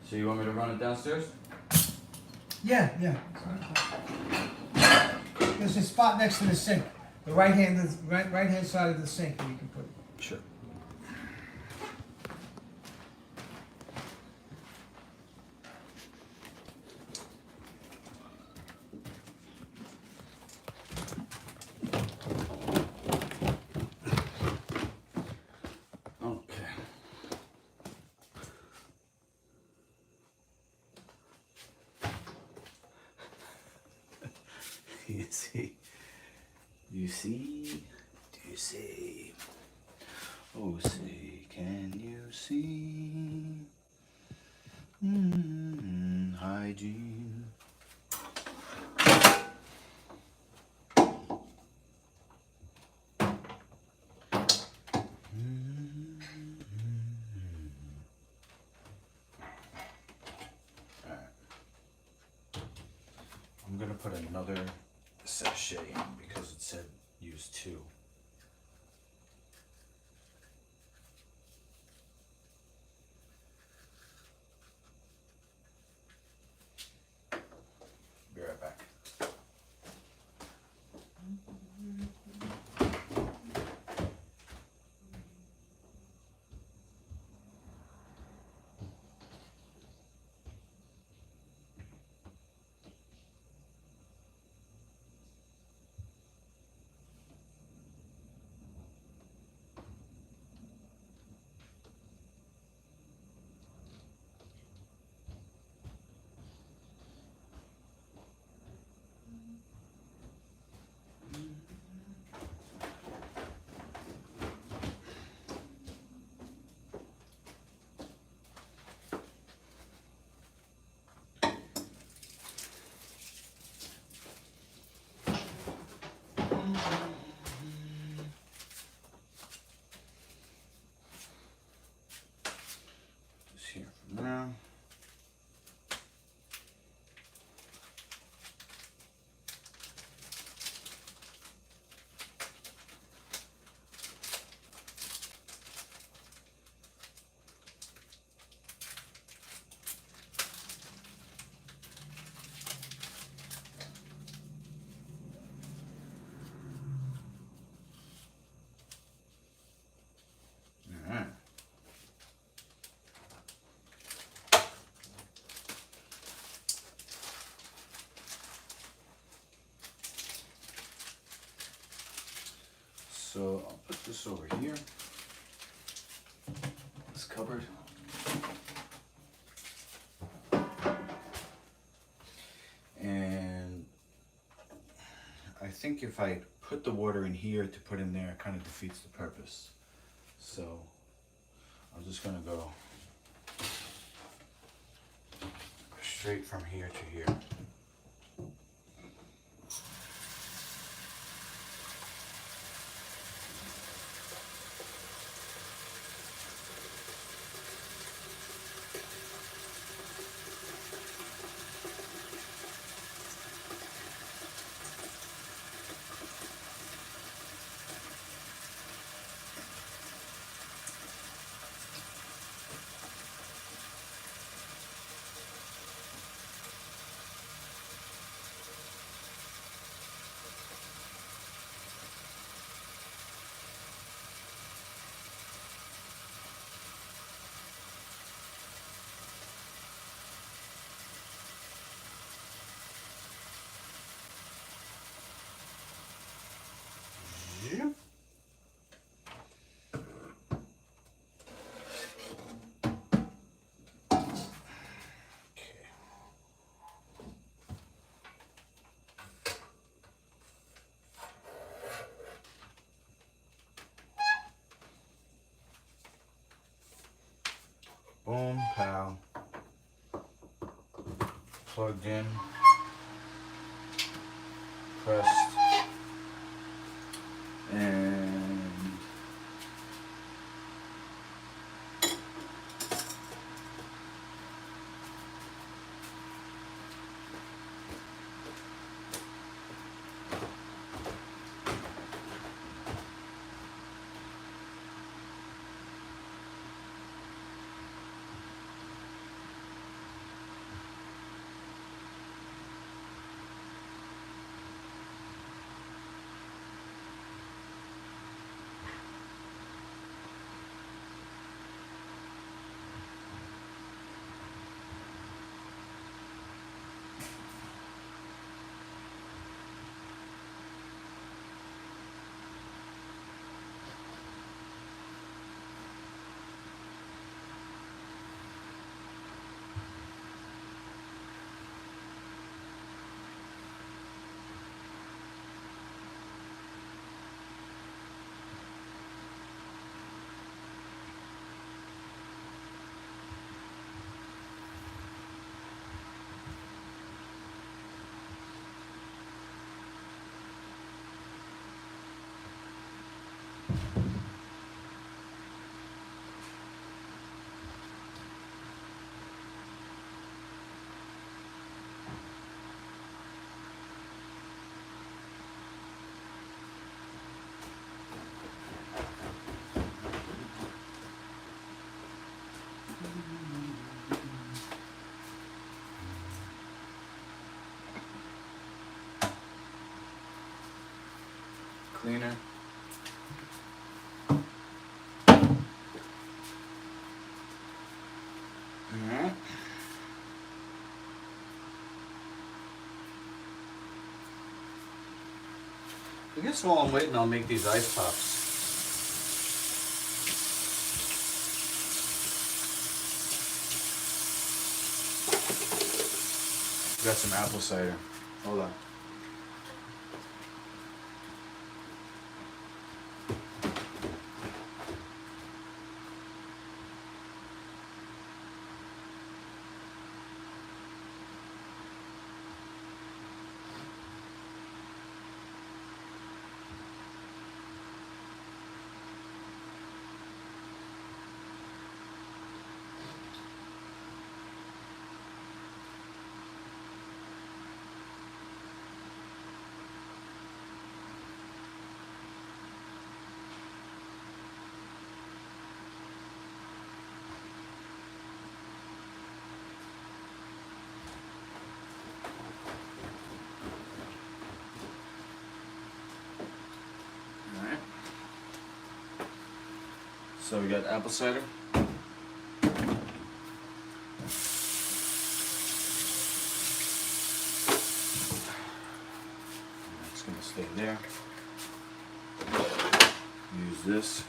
So you want me to run it downstairs? Yeah, yeah. There's a spot next to the sink, the right hand side of the sink that you can put it. Sure. Okay. You see? You see? Do you see? Oh, say, can you see? Hygiene. Alright. I'm gonna put another sachet in because it said use 2. Be right back. This here for now. Alright. So I'll put this over here. This cupboard. And I think if I put the water in here to put in there, it kind of defeats the purpose. So I'm just gonna go straight from here to here. Zoom. Boom, pow. Plugged in. Pressed. And cleaner. Alright. I guess while I'm waiting, I'll make these ice pops. Got some apple cider. Hold on. So we got apple cider. It's gonna stay there. Use this.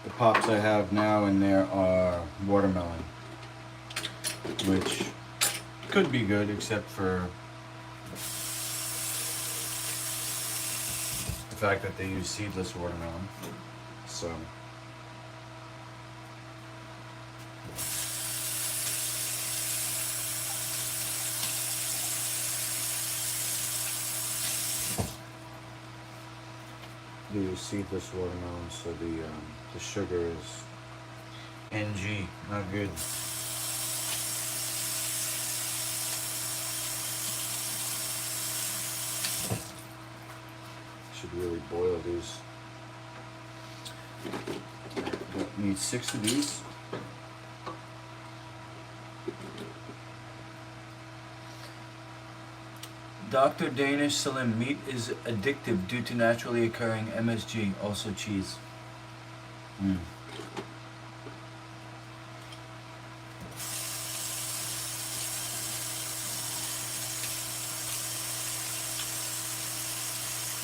The pops I have now in there are watermelon, which could be good except for the fact that they use seedless watermelon. So the seedless watermelon, so the sugar is NG, not good. Should really boil these. Need 6 of these. Dr. Danish Slim, meat is addictive due to naturally occurring MSG, also cheese.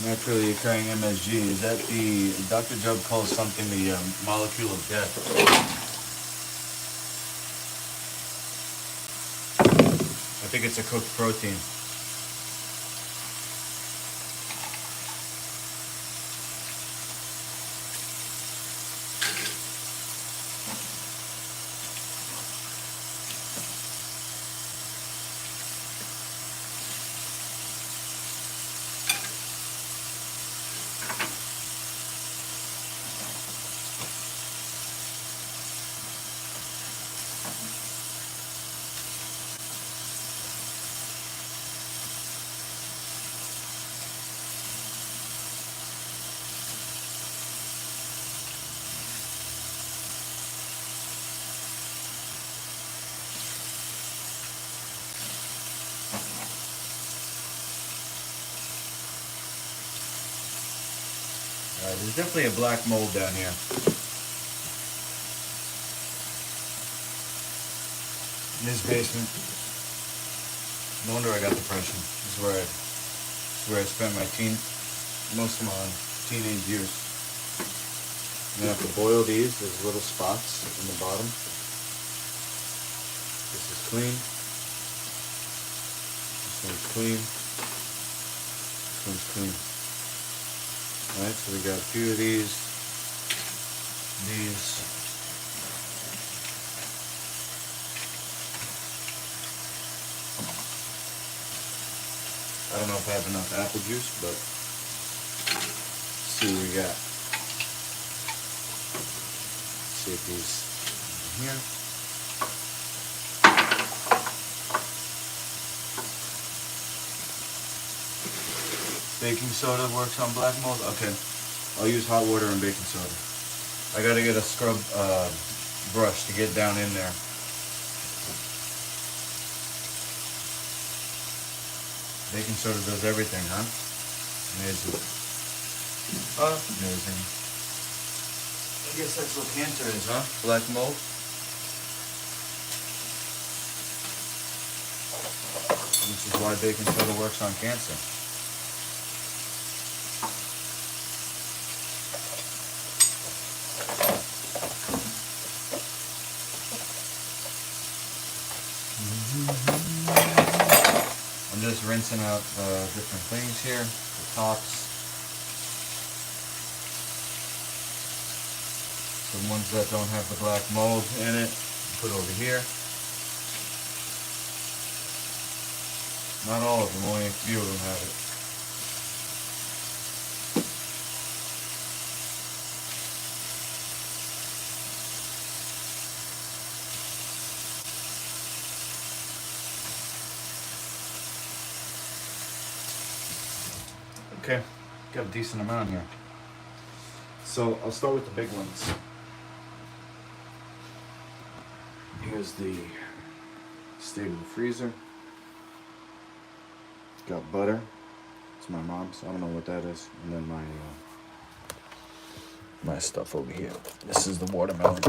Naturally occurring MSG, is that the, Dr. Job calls something the molecule of death. I think it's a cooked protein. There's definitely a black mold down here. In this basement. No wonder I got depression. This is where I spent most of my teenage years. I'm gonna have to boil these. There's little spots in the bottom. This is clean. This one's clean. This one's clean. Alright, so we got a few of these. I don't know if I have enough apple juice, but let's see what we got. Let's see if these in here. Baking soda works on black mold? Okay. I'll use hot water and baking soda. I gotta get a scrub brush to get down in there. Baking soda does everything, huh? Amazing. Amazing. I guess that's what cancer is, huh? Black mold? Which is why baking soda works on cancer. I'm just rinsing out different things here, the tops. The ones that don't have the black mold in it, put over here. Not all of them, only a few of them have it. Okay, got a decent amount here. So I'll start with the big ones. Here's the stable freezer. Got butter. It's my mom's. I don't know what that is. And then my stuff over here. This is the watermelon.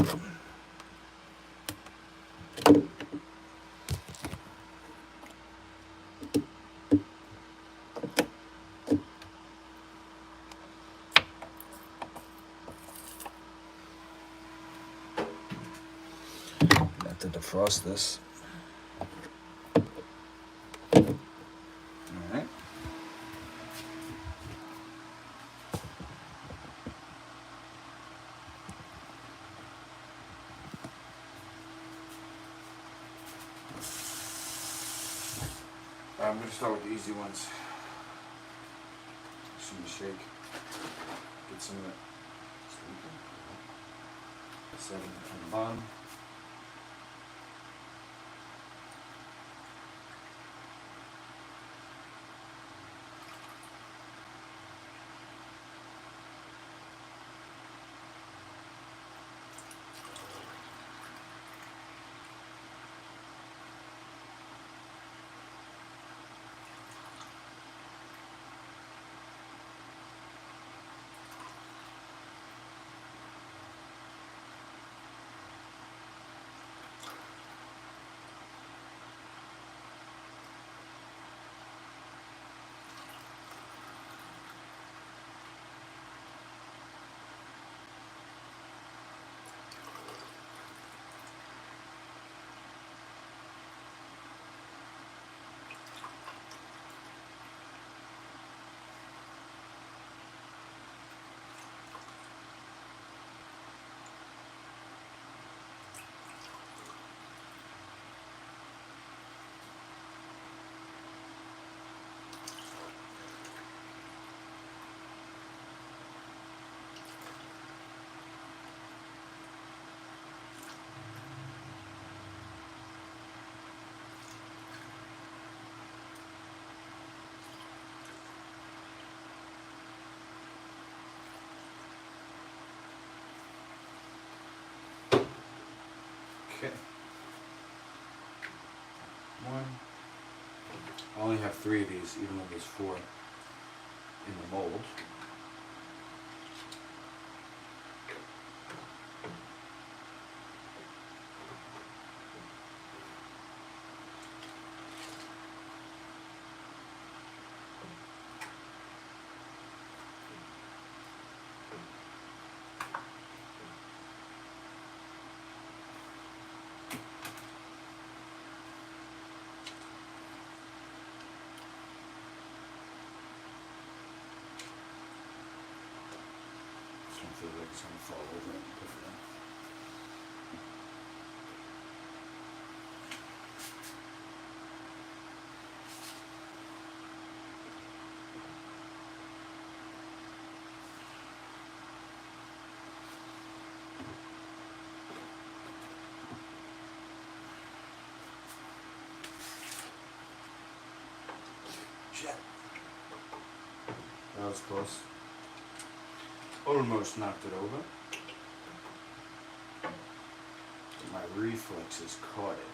Got to defrost this. Alright. I'm going to start with the easy ones. Just gonna shake. Get some of that sleeping. 7 on the bottom. Okay. 1. I only have 3 of these, even though there's 4 in the mold. I feel like it's going to fall over and put it in. Shit. That was close. Almost knocked it over. But my reflexes caught it.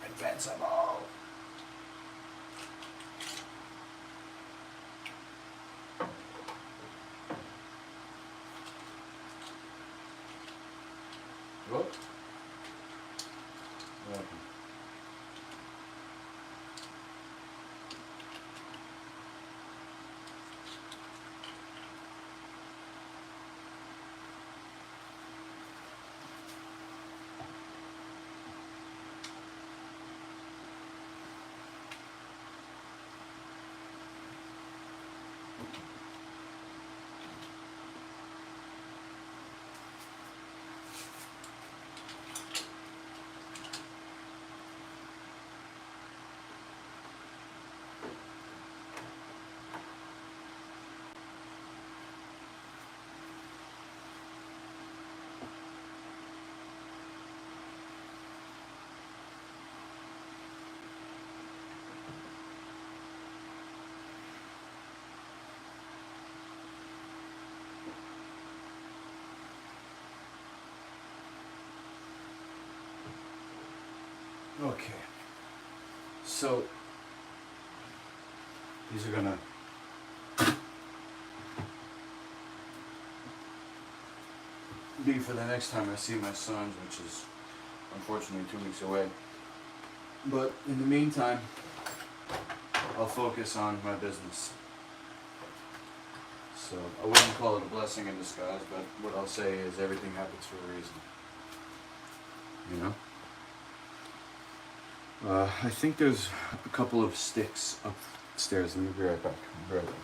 Invincible! Whoop. What happened? Okay, so these are gonna be for the next time I see my sons, which is unfortunately 2 weeks away. But in the meantime, I'll focus on my business. So I wouldn't call it a blessing in disguise, but what I'll say is everything happens for a reason. You know? I think there's a couple of sticks upstairs. Let me be right back. I'll be right back.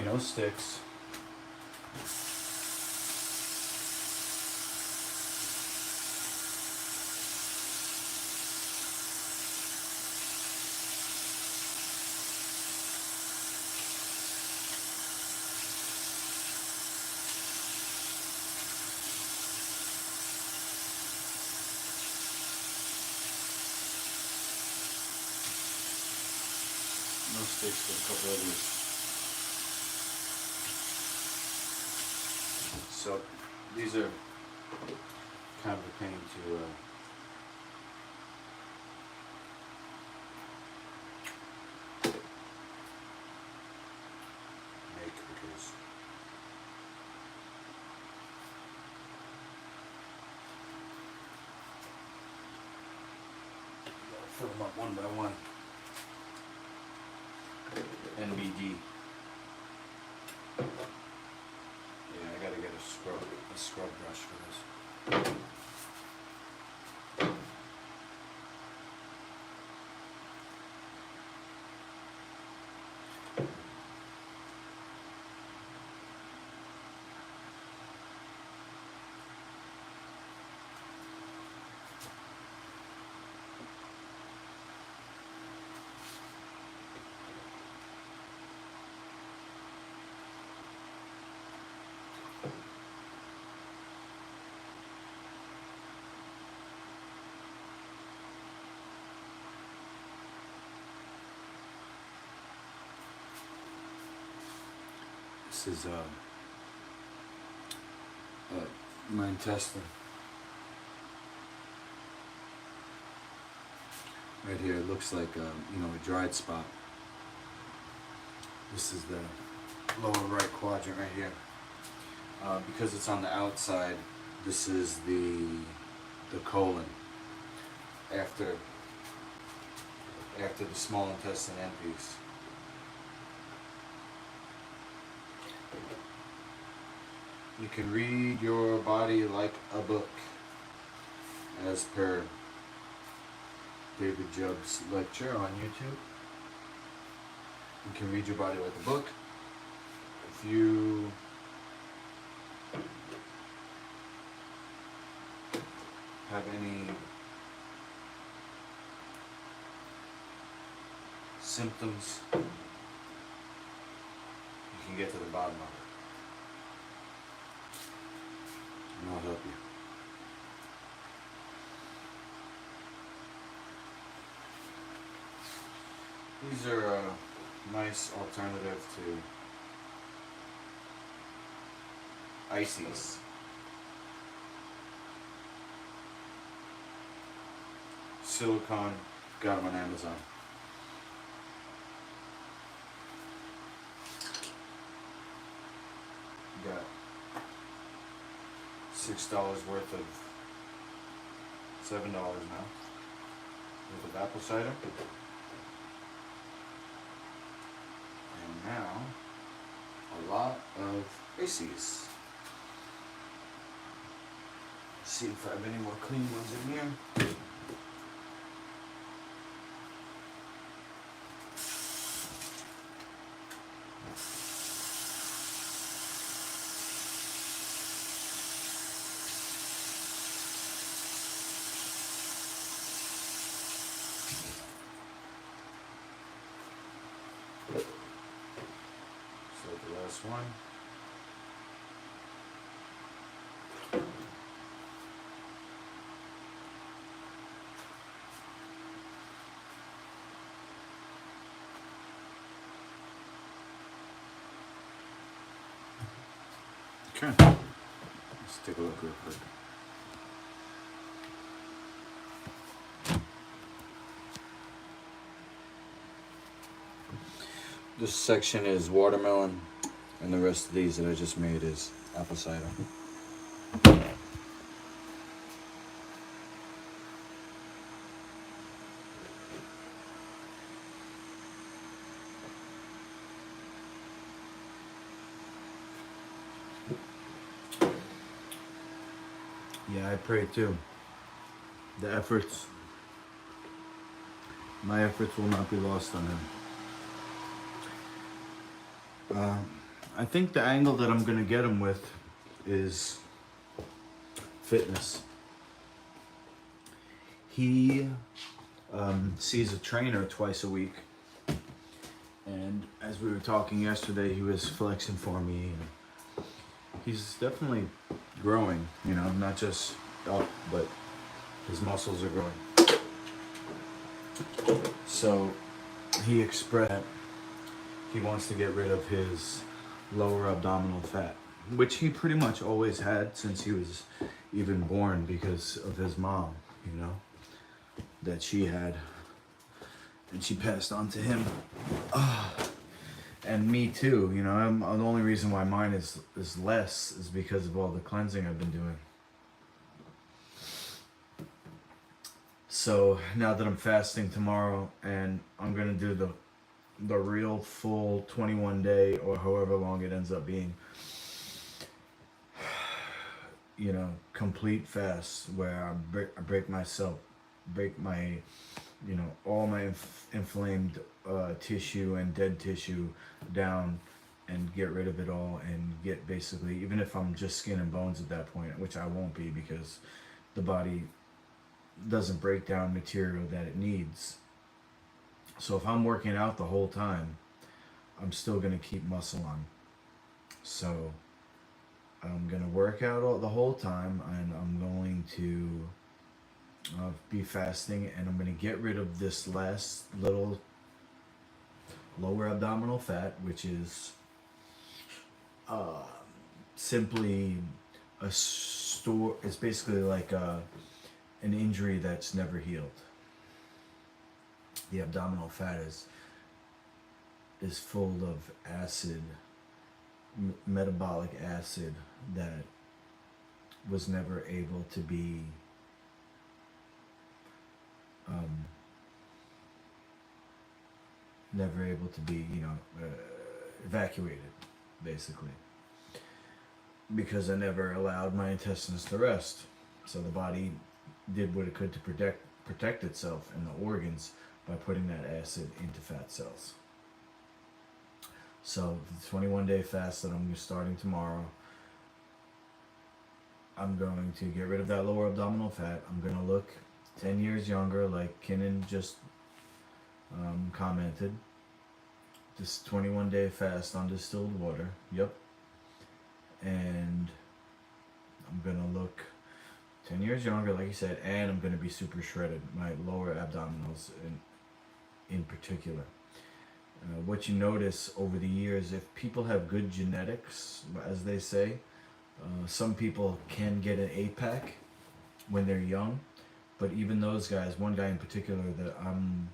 Okay, no sticks. No sticks, but a couple of these. So these are kind of a pain to make because you gotta fill them up one by one. NBD. Yeah, I gotta get a scrub brush for this. This is my intestine. Right here, it looks like a dried spot. This is the lower right quadrant right here. Because it's on the outside, this is the colon. After the small intestine empties. You can read your body like a book, as per David Jubb's lecture on YouTube. You can read your body like a book. If you have any symptoms, you can get to the bottom of it. And I'll help you. These are a nice alternative to ices. Silicone, got them on Amazon. Got $6 worth of $7 now worth of apple cider. And now a lot of ices. See if I have any more clean ones in here. So the last one. Okay. Let's take a look real quick. This section is watermelon, and the rest of these that I just made is apple cider. Yeah, I pray too. My efforts will not be lost on him. I think the angle that I'm gonna get him with is fitness. He sees a trainer twice a week, and as we were talking yesterday, he was flexing for me, and he's definitely growing. You know, not just up, but his muscles are growing. So he expressed that he wants to get rid of his lower abdominal fat, which he pretty much always had since he was even born because of his mom, you know, that she had, and she passed on to him. And me too, you know. The only reason why mine is less is because of all the cleansing I've been doing. So now that I'm fasting tomorrow, and I'm gonna do the real full 21 day or however long it ends up being, you know, complete fast where I break my, you know, all my inflamed tissue and dead tissue down and get rid of it all, and get basically, even if I'm just skin and bones at that point, which I won't be because the body doesn't break down material that it needs. So if I'm working out the whole time, I'm still going to keep muscle on. So I'm going to work out the whole time, and I'm going to be fasting, and I'm going to get rid of this last little lower abdominal fat, which is simply it's basically like an injury that's never healed. The abdominal fat is full of acid, metabolic acid that was never able to be evacuated, basically, because I never allowed my intestines to rest. So the body did what it could to protect itself and the organs by putting that acid into fat cells. So the 21 day fast that I'm starting tomorrow, I'm going to get rid of that lower abdominal fat. I'm going to look 10 years younger, like Kinnan just commented. This 21 day fast on distilled water. Yep. And I'm going to look 10 years younger, like you said, and I'm going to be super shredded, my lower abdominals in particular. What you notice over the years, if people have good genetics, as they say, some people can get an 8-pack when they're young, but even those guys, one guy in particular that I'm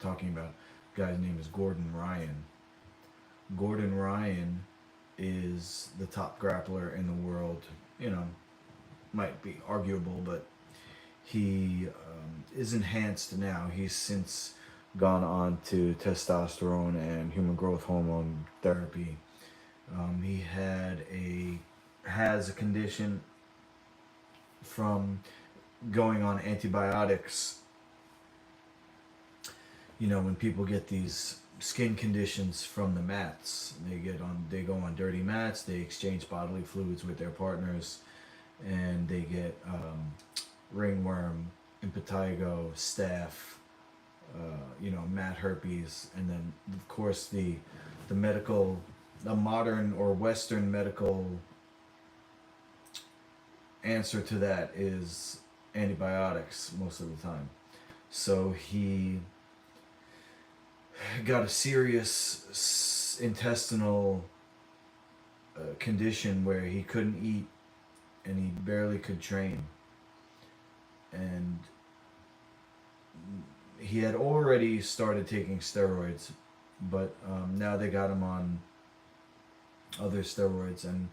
talking about, guy's name is Gordon Ryan. Gordon Ryan is the top grappler in the world. You know, might be arguable, but he is enhanced now. He's since gone on to testosterone and human growth hormone therapy. He has a condition from going on antibiotics. You know, when people get these skin conditions from the mats, they go on dirty mats, they exchange bodily fluids with their partners, and they get ringworm, impetigo, staph, mat herpes, and then of course the modern or Western medical answer to that is antibiotics most of the time. So he got a serious intestinal condition where he couldn't eat and he barely could train. And he had already started taking steroids, but now they got him on other steroids. And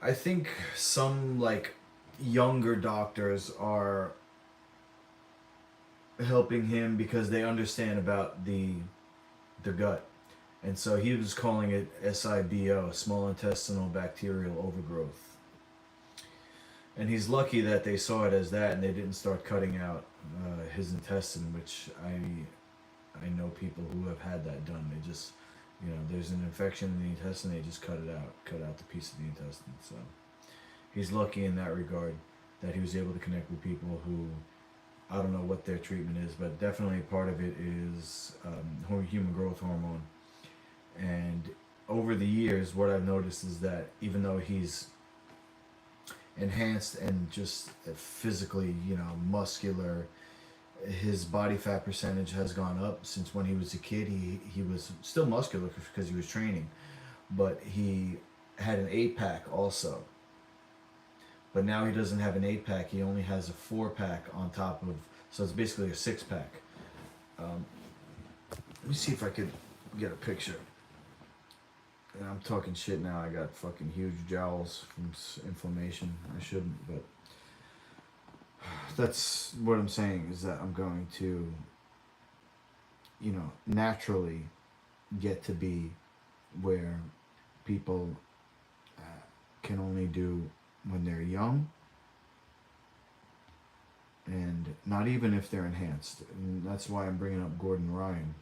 I think some like younger doctors are helping him because they understand about the gut. And so he was calling it SIBO, small intestinal bacterial overgrowth. And he's lucky that they saw it as that and they didn't start cutting out his intestine, which I know people who have had that done. They just, there's an infection in the intestine. They just cut out the piece of the intestine. So he's lucky in that regard that he was able to connect with people who, I don't know what their treatment is, but definitely part of it is human growth hormone. And over the years, what I've noticed is that even though he's enhanced and just physically, muscular, his body fat percentage has gone up since when he was a kid. He was still muscular because he was training, but he had an 8-pack also. But now he doesn't have an 8-pack. He only has a 4-pack on top of, so it's basically a 6-pack. Let me see if I could get a picture. And I'm talking shit now. I got fucking huge jowls from inflammation. I shouldn't, but that's what I'm saying, is that I'm going to, naturally get to be where people can only do when they're young, and not even if they're enhanced. And that's why I'm bringing up Gordon Ryan.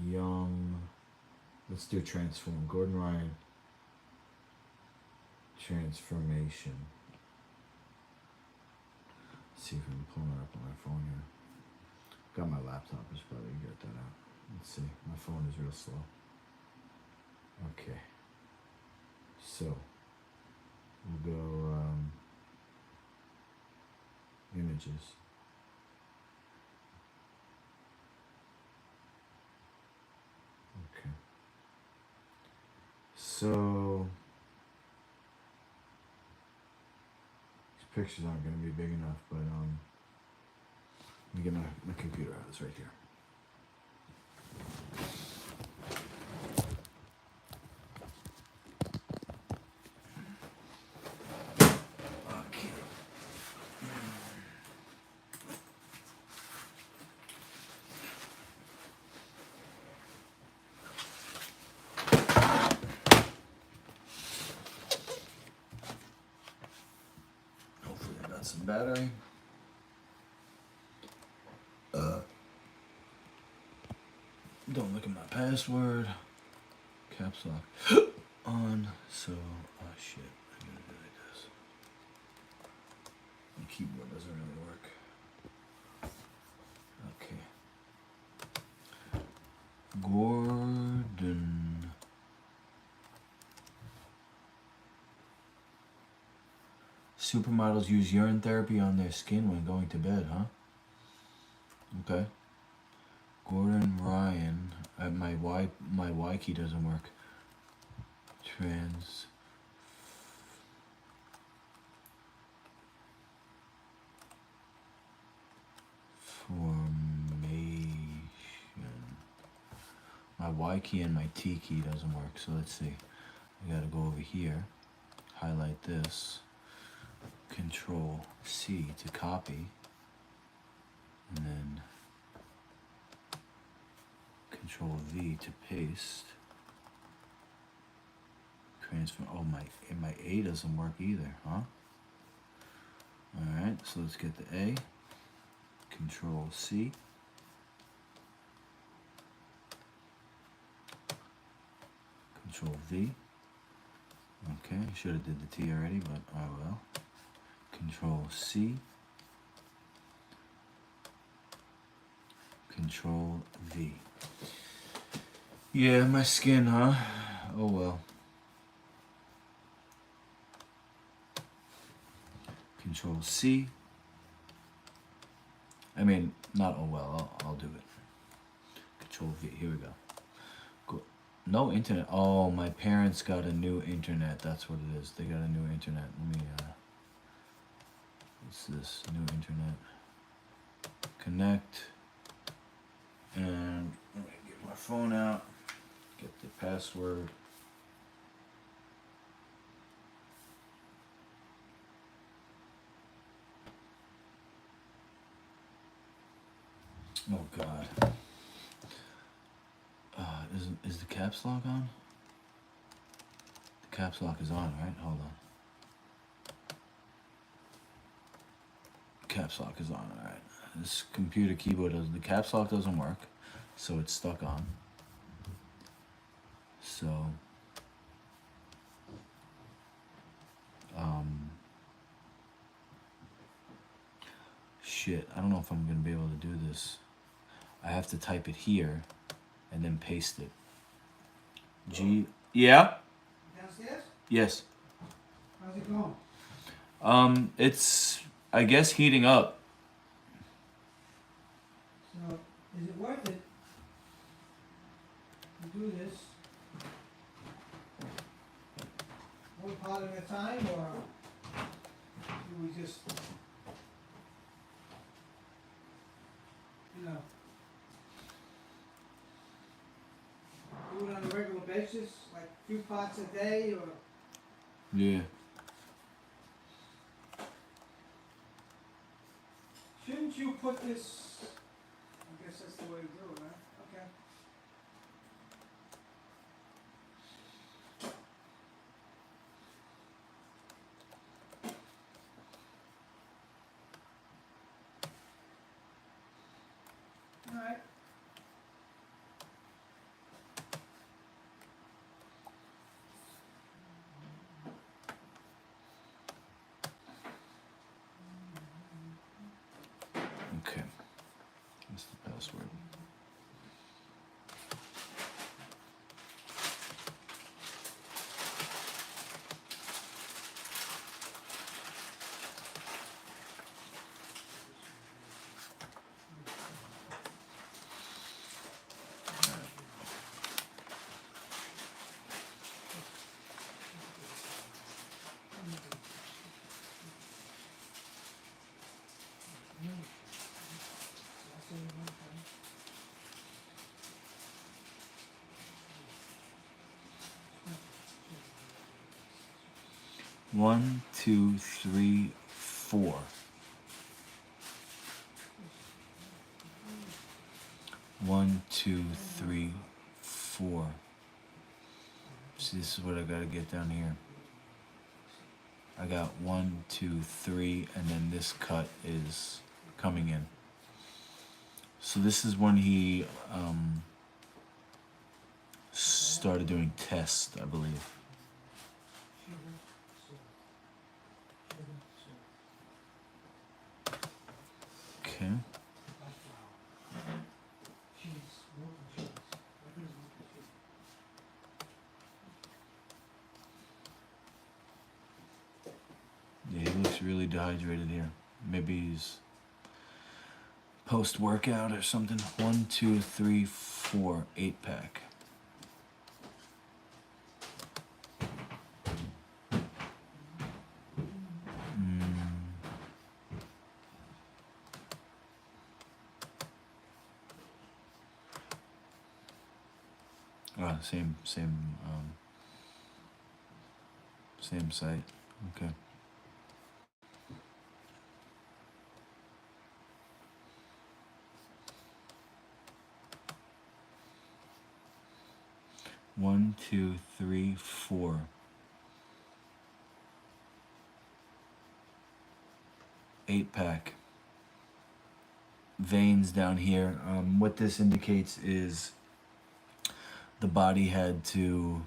Young, let's do transform. Gordon Ryan, transformation. Let's see if I can pull it up on my phone here. Got my laptop, I should probably get that out. Let's see, my phone is real slow. Okay, so we'll go images. Okay, so these pictures aren't going to be big enough, but let me get my computer out. It's right here. Okay. Hopefully I got some battery. Don't look at my password. Caps lock on. So, oh shit, I gotta do like this. My keyboard doesn't really work. Okay. Gordon. Supermodels use urine therapy on their skin when going to bed, huh? Okay. Gordon Ryan. My Y key doesn't work. Transformation. My Y key and my T key doesn't work. So let's see. I gotta go over here. Highlight this. Control C to copy. And then Control V to paste. Transfer. Oh, my A doesn't work either, huh? Alright, so let's get the A. Control C. Control V. Okay, should have did the T already, but oh well. Control C. Control V. Yeah, my skin, huh? Oh well. Control C. I mean, not oh well, I'll do it. Control V, here we go. Go. No internet. Oh, my parents got a new internet. That's what it is. They got a new internet. Let me, what's this? New internet. Connect. And let me get my phone out. Get the password. Oh God. Is the caps lock on? The caps lock is on, right? Hold on. Caps lock is on, alright. this computer keyboard does the caps lock doesn't work, so it's stuck on. So shit, I don't know if I'm gonna be able to do this. I have to type it here and then paste it. Yeah? Downstairs? Yes. How's it going? It's I guess heating up. So, is it worth it to do this one part at a time, or do we just, you know, do it on a regular basis, like a few pots a day, or? Yeah. Shouldn't you put this, I guess that's the way to do it, right? Okay. Alright. Okay. What's the password? One, two, three, four. One, two, three, four. See, this is what I gotta get down here. I got 1, 2, 3, and then this cut is coming in. So this is when he started doing tests, I believe. Okay. Yeah, he looks really dehydrated here. Maybe he's post-workout or something. 1, 2, 3, 4, 8-pack. Oh, same site. Okay. One, two, three, four. Eight-pack. Veins down here. What this indicates is the body had to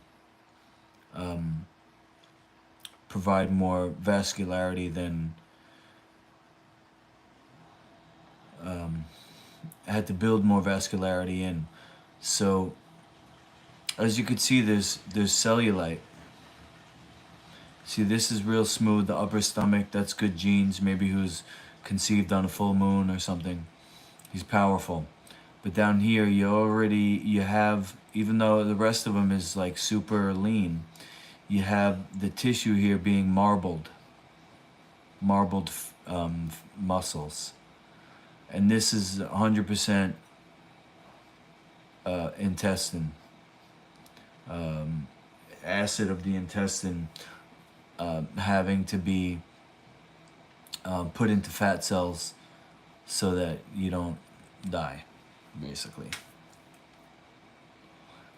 provide more vascularity than had to build more vascularity in. So as you can see, there's cellulite. See, this is real smooth. The upper stomach, that's good genes. Maybe he was conceived on a full moon or something. He's powerful. But down here, you have, even though the rest of him is like super lean, you have the tissue here being marbled muscles. And this is 100% intestine. Acid of the intestine having to be put into fat cells so that you don't die, basically.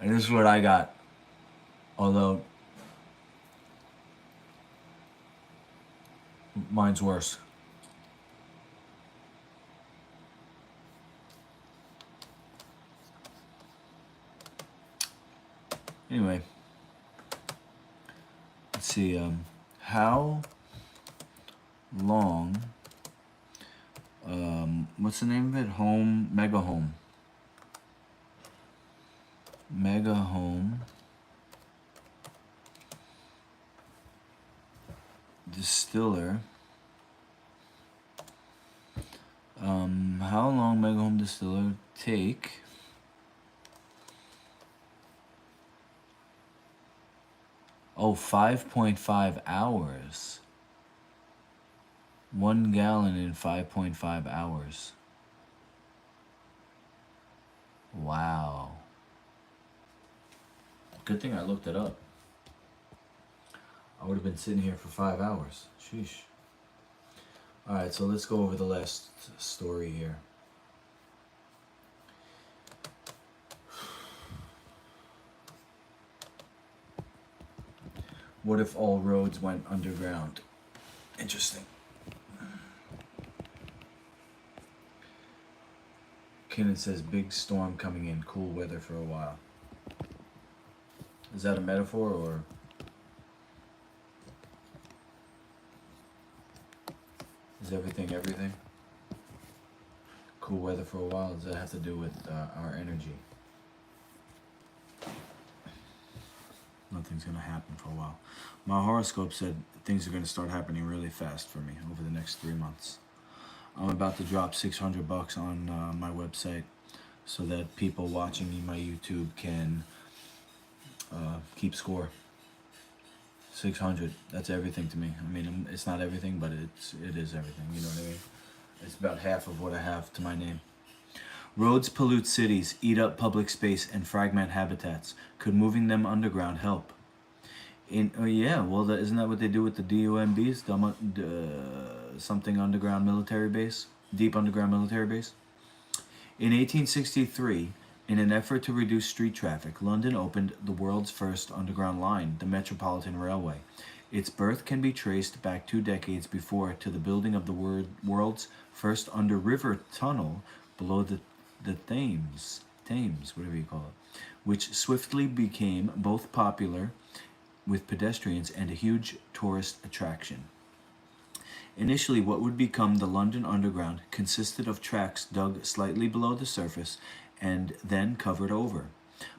And this is what I got, although mine's worse. Anyway, let's see. How long? What's the name of it? Megahome. Megahome distiller. How long Megahome distiller take? Oh, 5.5 hours. 1 gallon in 5.5 hours. Wow. Good thing I looked it up. I would have been sitting here for 5 hours. Sheesh. Alright, so let's go over the last story here. What if all roads went underground? Interesting. Kinnan says, big storm coming in, cool weather for a while. Is that a metaphor, or? Is everything everything? Cool weather for a while, does that have to do with our energy? Nothing's gonna happen for a while. My horoscope said things are gonna start happening really fast for me over the next 3 months. I'm about to drop $600 on my website so that people watching my YouTube can keep score. 600, that's everything to me. I mean, it's not everything, but it is everything, you know what I mean? It's about half of what I have to my name. Roads pollute cities, eat up public space, and fragment habitats. Could moving them underground help? Yeah, well, isn't that what they do with the DUMBs? Something underground military base? Deep underground military base? In 1863, in an effort to reduce street traffic, London opened the world's first underground line, the Metropolitan Railway. Its birth can be traced back 2 decades before to the building of the world's first under-river tunnel below the Thames, whatever you call it, which swiftly became both popular with pedestrians and a huge tourist attraction. Initially, what would become the London Underground consisted of tracks dug slightly below the surface and then covered over.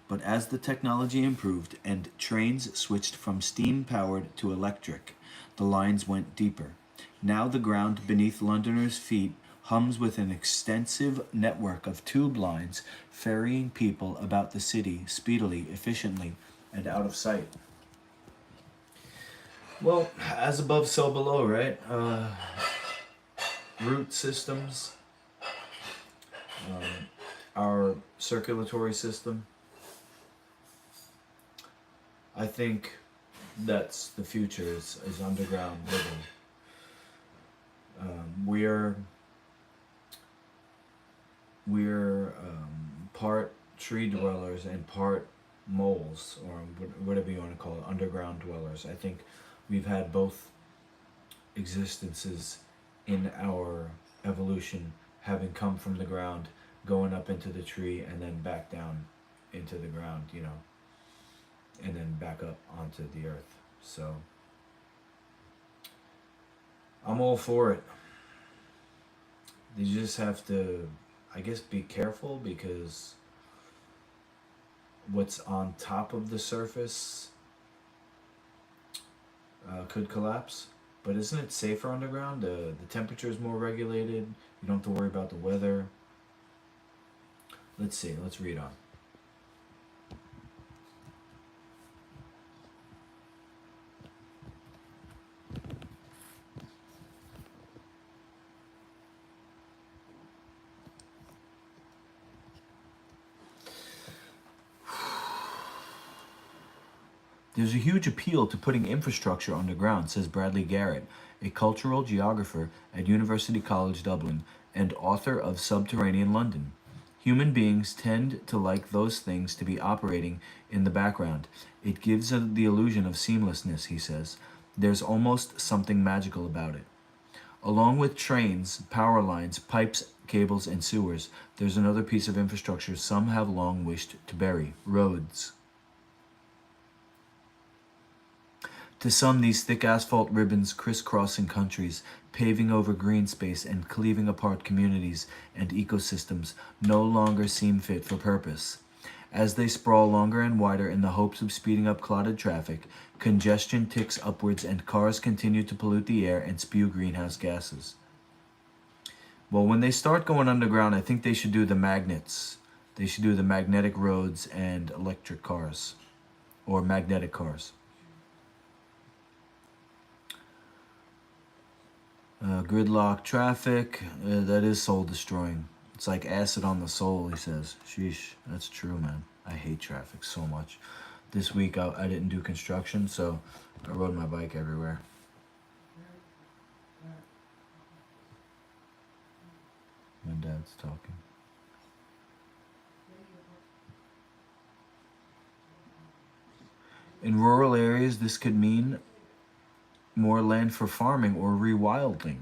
But as the technology improved and trains switched from steam-powered to electric, the lines went deeper. Now the ground beneath Londoners' feet hums with an extensive network of tube lines ferrying people about the city speedily, efficiently, and out of sight. Well, as above, so below, right? Root systems, our circulatory system. I think that's the future, is underground living. We're part tree dwellers and part moles, or whatever you want to call it, underground dwellers. I think we've had both existences in our evolution, having come from the ground, going up into the tree, and then back down into the ground, you know, and then back up onto the earth. So I'm all for it. You just have to, I guess, be careful, because what's on top of the surface could collapse. But isn't it safer underground? The temperature is more regulated. You don't have to worry about the weather. Let's see. Let's read on. There's a huge appeal to putting infrastructure underground, says Bradley Garrett, a cultural geographer at University College Dublin and author of Subterranean London. Human beings tend to like those things to be operating in the background. It gives the illusion of seamlessness, he says. There's almost something magical about it. Along with trains, power lines, pipes, cables, and sewers, there's another piece of infrastructure some have long wished to bury: roads. To some, these thick asphalt ribbons crisscrossing countries, paving over green space and cleaving apart communities and ecosystems no longer seem fit for purpose. As they sprawl longer and wider in the hopes of speeding up clotted traffic, congestion ticks upwards and cars continue to pollute the air and spew greenhouse gases. Well, when they start going underground, I think they should do the magnets. They should do the magnetic roads and electric cars, or magnetic cars. Gridlock traffic, that is soul destroying. It's like acid on the soul, he says. Sheesh, that's true, man. I hate traffic so much. This week I didn't do construction, so I rode my bike everywhere. My dad's talking. In rural areas, this could mean more land for farming or rewilding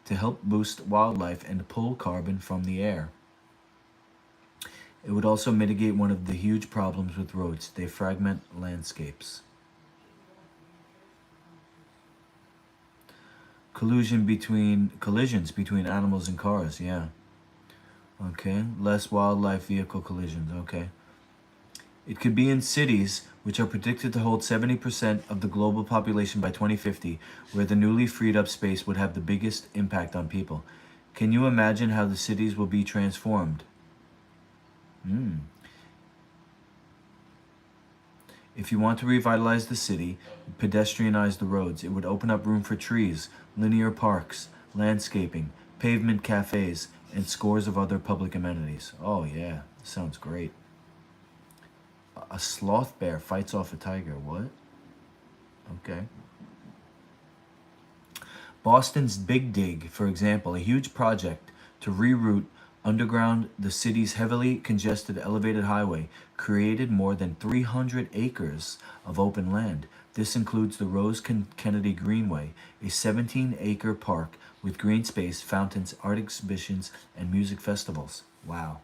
to help boost wildlife and pull carbon from the air. It would also mitigate one of the huge problems with roads. They fragment landscapes. Collisions between animals and cars, yeah. Okay, less wildlife vehicle collisions, okay. It could be in cities, which are predicted to hold 70% of the global population by 2050, where the newly freed up space would have the biggest impact on people. Can you imagine how the cities will be transformed? If you want to revitalize the city, pedestrianize the roads. It would open up room for trees, linear parks, landscaping, pavement cafes, and scores of other public amenities. Oh yeah, sounds great. A sloth bear fights off a tiger. What? Okay. Boston's Big Dig, for example, a huge project to reroute underground the city's heavily congested elevated highway, created more than 300 acres of open land. This includes the Rose Kennedy Greenway, a 17-acre park with green space, fountains, art exhibitions, and music festivals. Wow.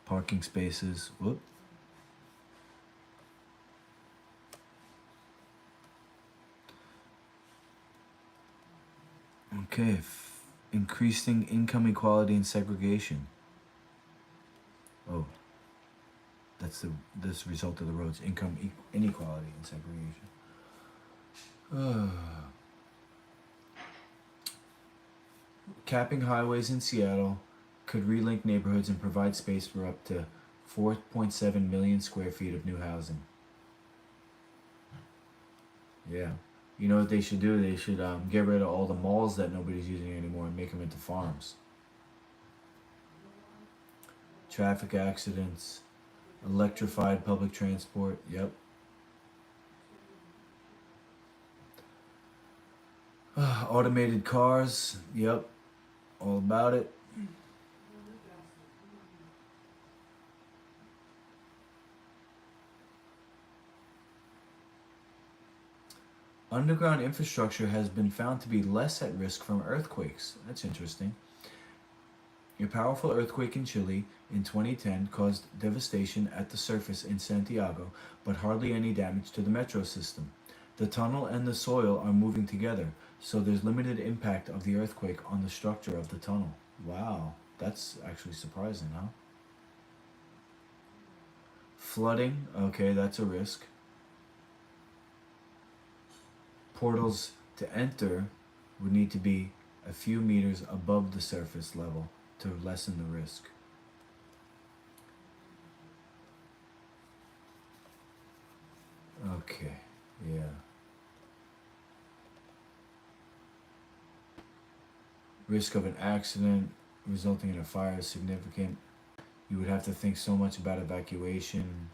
Parking spaces. Whoop. Okay. Increasing income inequality and segregation. Oh. That's this result of the roads. Income inequality and segregation. Capping highways in Seattle could relink neighborhoods and provide space for up to 4.7 million square feet of new housing. Yeah. You know what they should do? They should get rid of all the malls that nobody's using anymore and make them into farms. Traffic accidents, electrified public transport, yep. Automated cars, yep. All about it. Underground infrastructure has been found to be less at risk from earthquakes. That's interesting. A powerful earthquake in Chile in 2010 caused devastation at the surface in Santiago, but hardly any damage to the metro system. The tunnel and the soil are moving together, so there's limited impact of the earthquake on the structure of the tunnel. Wow, that's actually surprising, huh? Flooding, okay, that's a risk. Portals to enter would need to be a few meters above the surface level to lessen the risk. Okay, yeah. Risk of an accident resulting in a fire is significant. You would have to think so much about evacuation.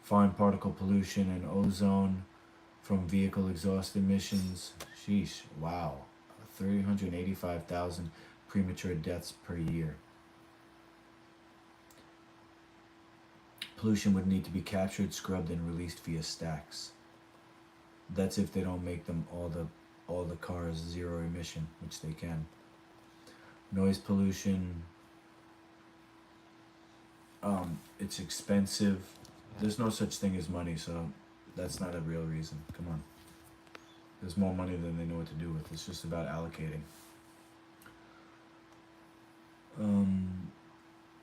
Fine particle pollution and ozone from vehicle exhaust emissions. Sheesh, wow. 385,000 premature deaths per year. Pollution would need to be captured, scrubbed, and released via stacks. That's if they don't make them all the cars zero emission, which they can. Noise pollution. It's expensive. There's no such thing as money, so that's not a real reason. Come on. There's more money than they know what to do with. It's just about allocating.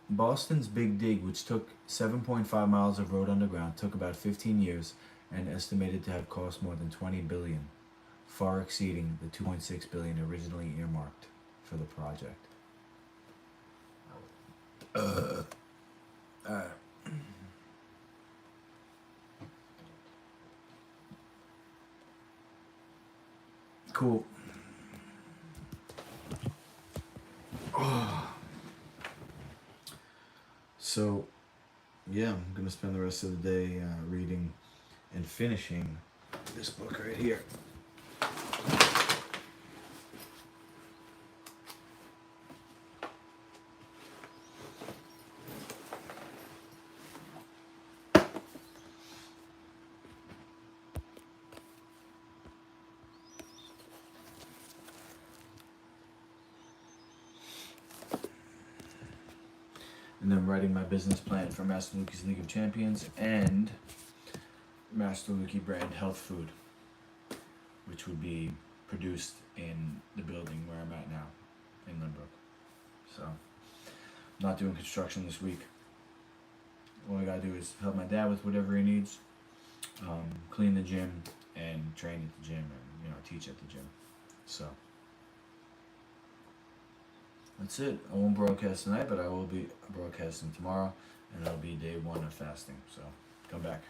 Boston's Big Dig, which took 7.5 miles of road underground, took about 15 years and estimated to have cost more than $20 billion, far exceeding the $2.6 billion originally earmarked for the project. Cool. So, yeah, I'm gonna spend the rest of the day reading and finishing this book right here. And then writing my business plan for Master Luki's League of Champions and Master Luki brand health food, which would be produced in the building where I'm at now, in Lynbrook. So, not doing construction this week. All I gotta do is help my dad with whatever he needs, clean the gym, and train at the gym, and teach at the gym. So. That's it. I won't broadcast tonight, but I will be broadcasting tomorrow, and it'll be day 1 of fasting. So, come back.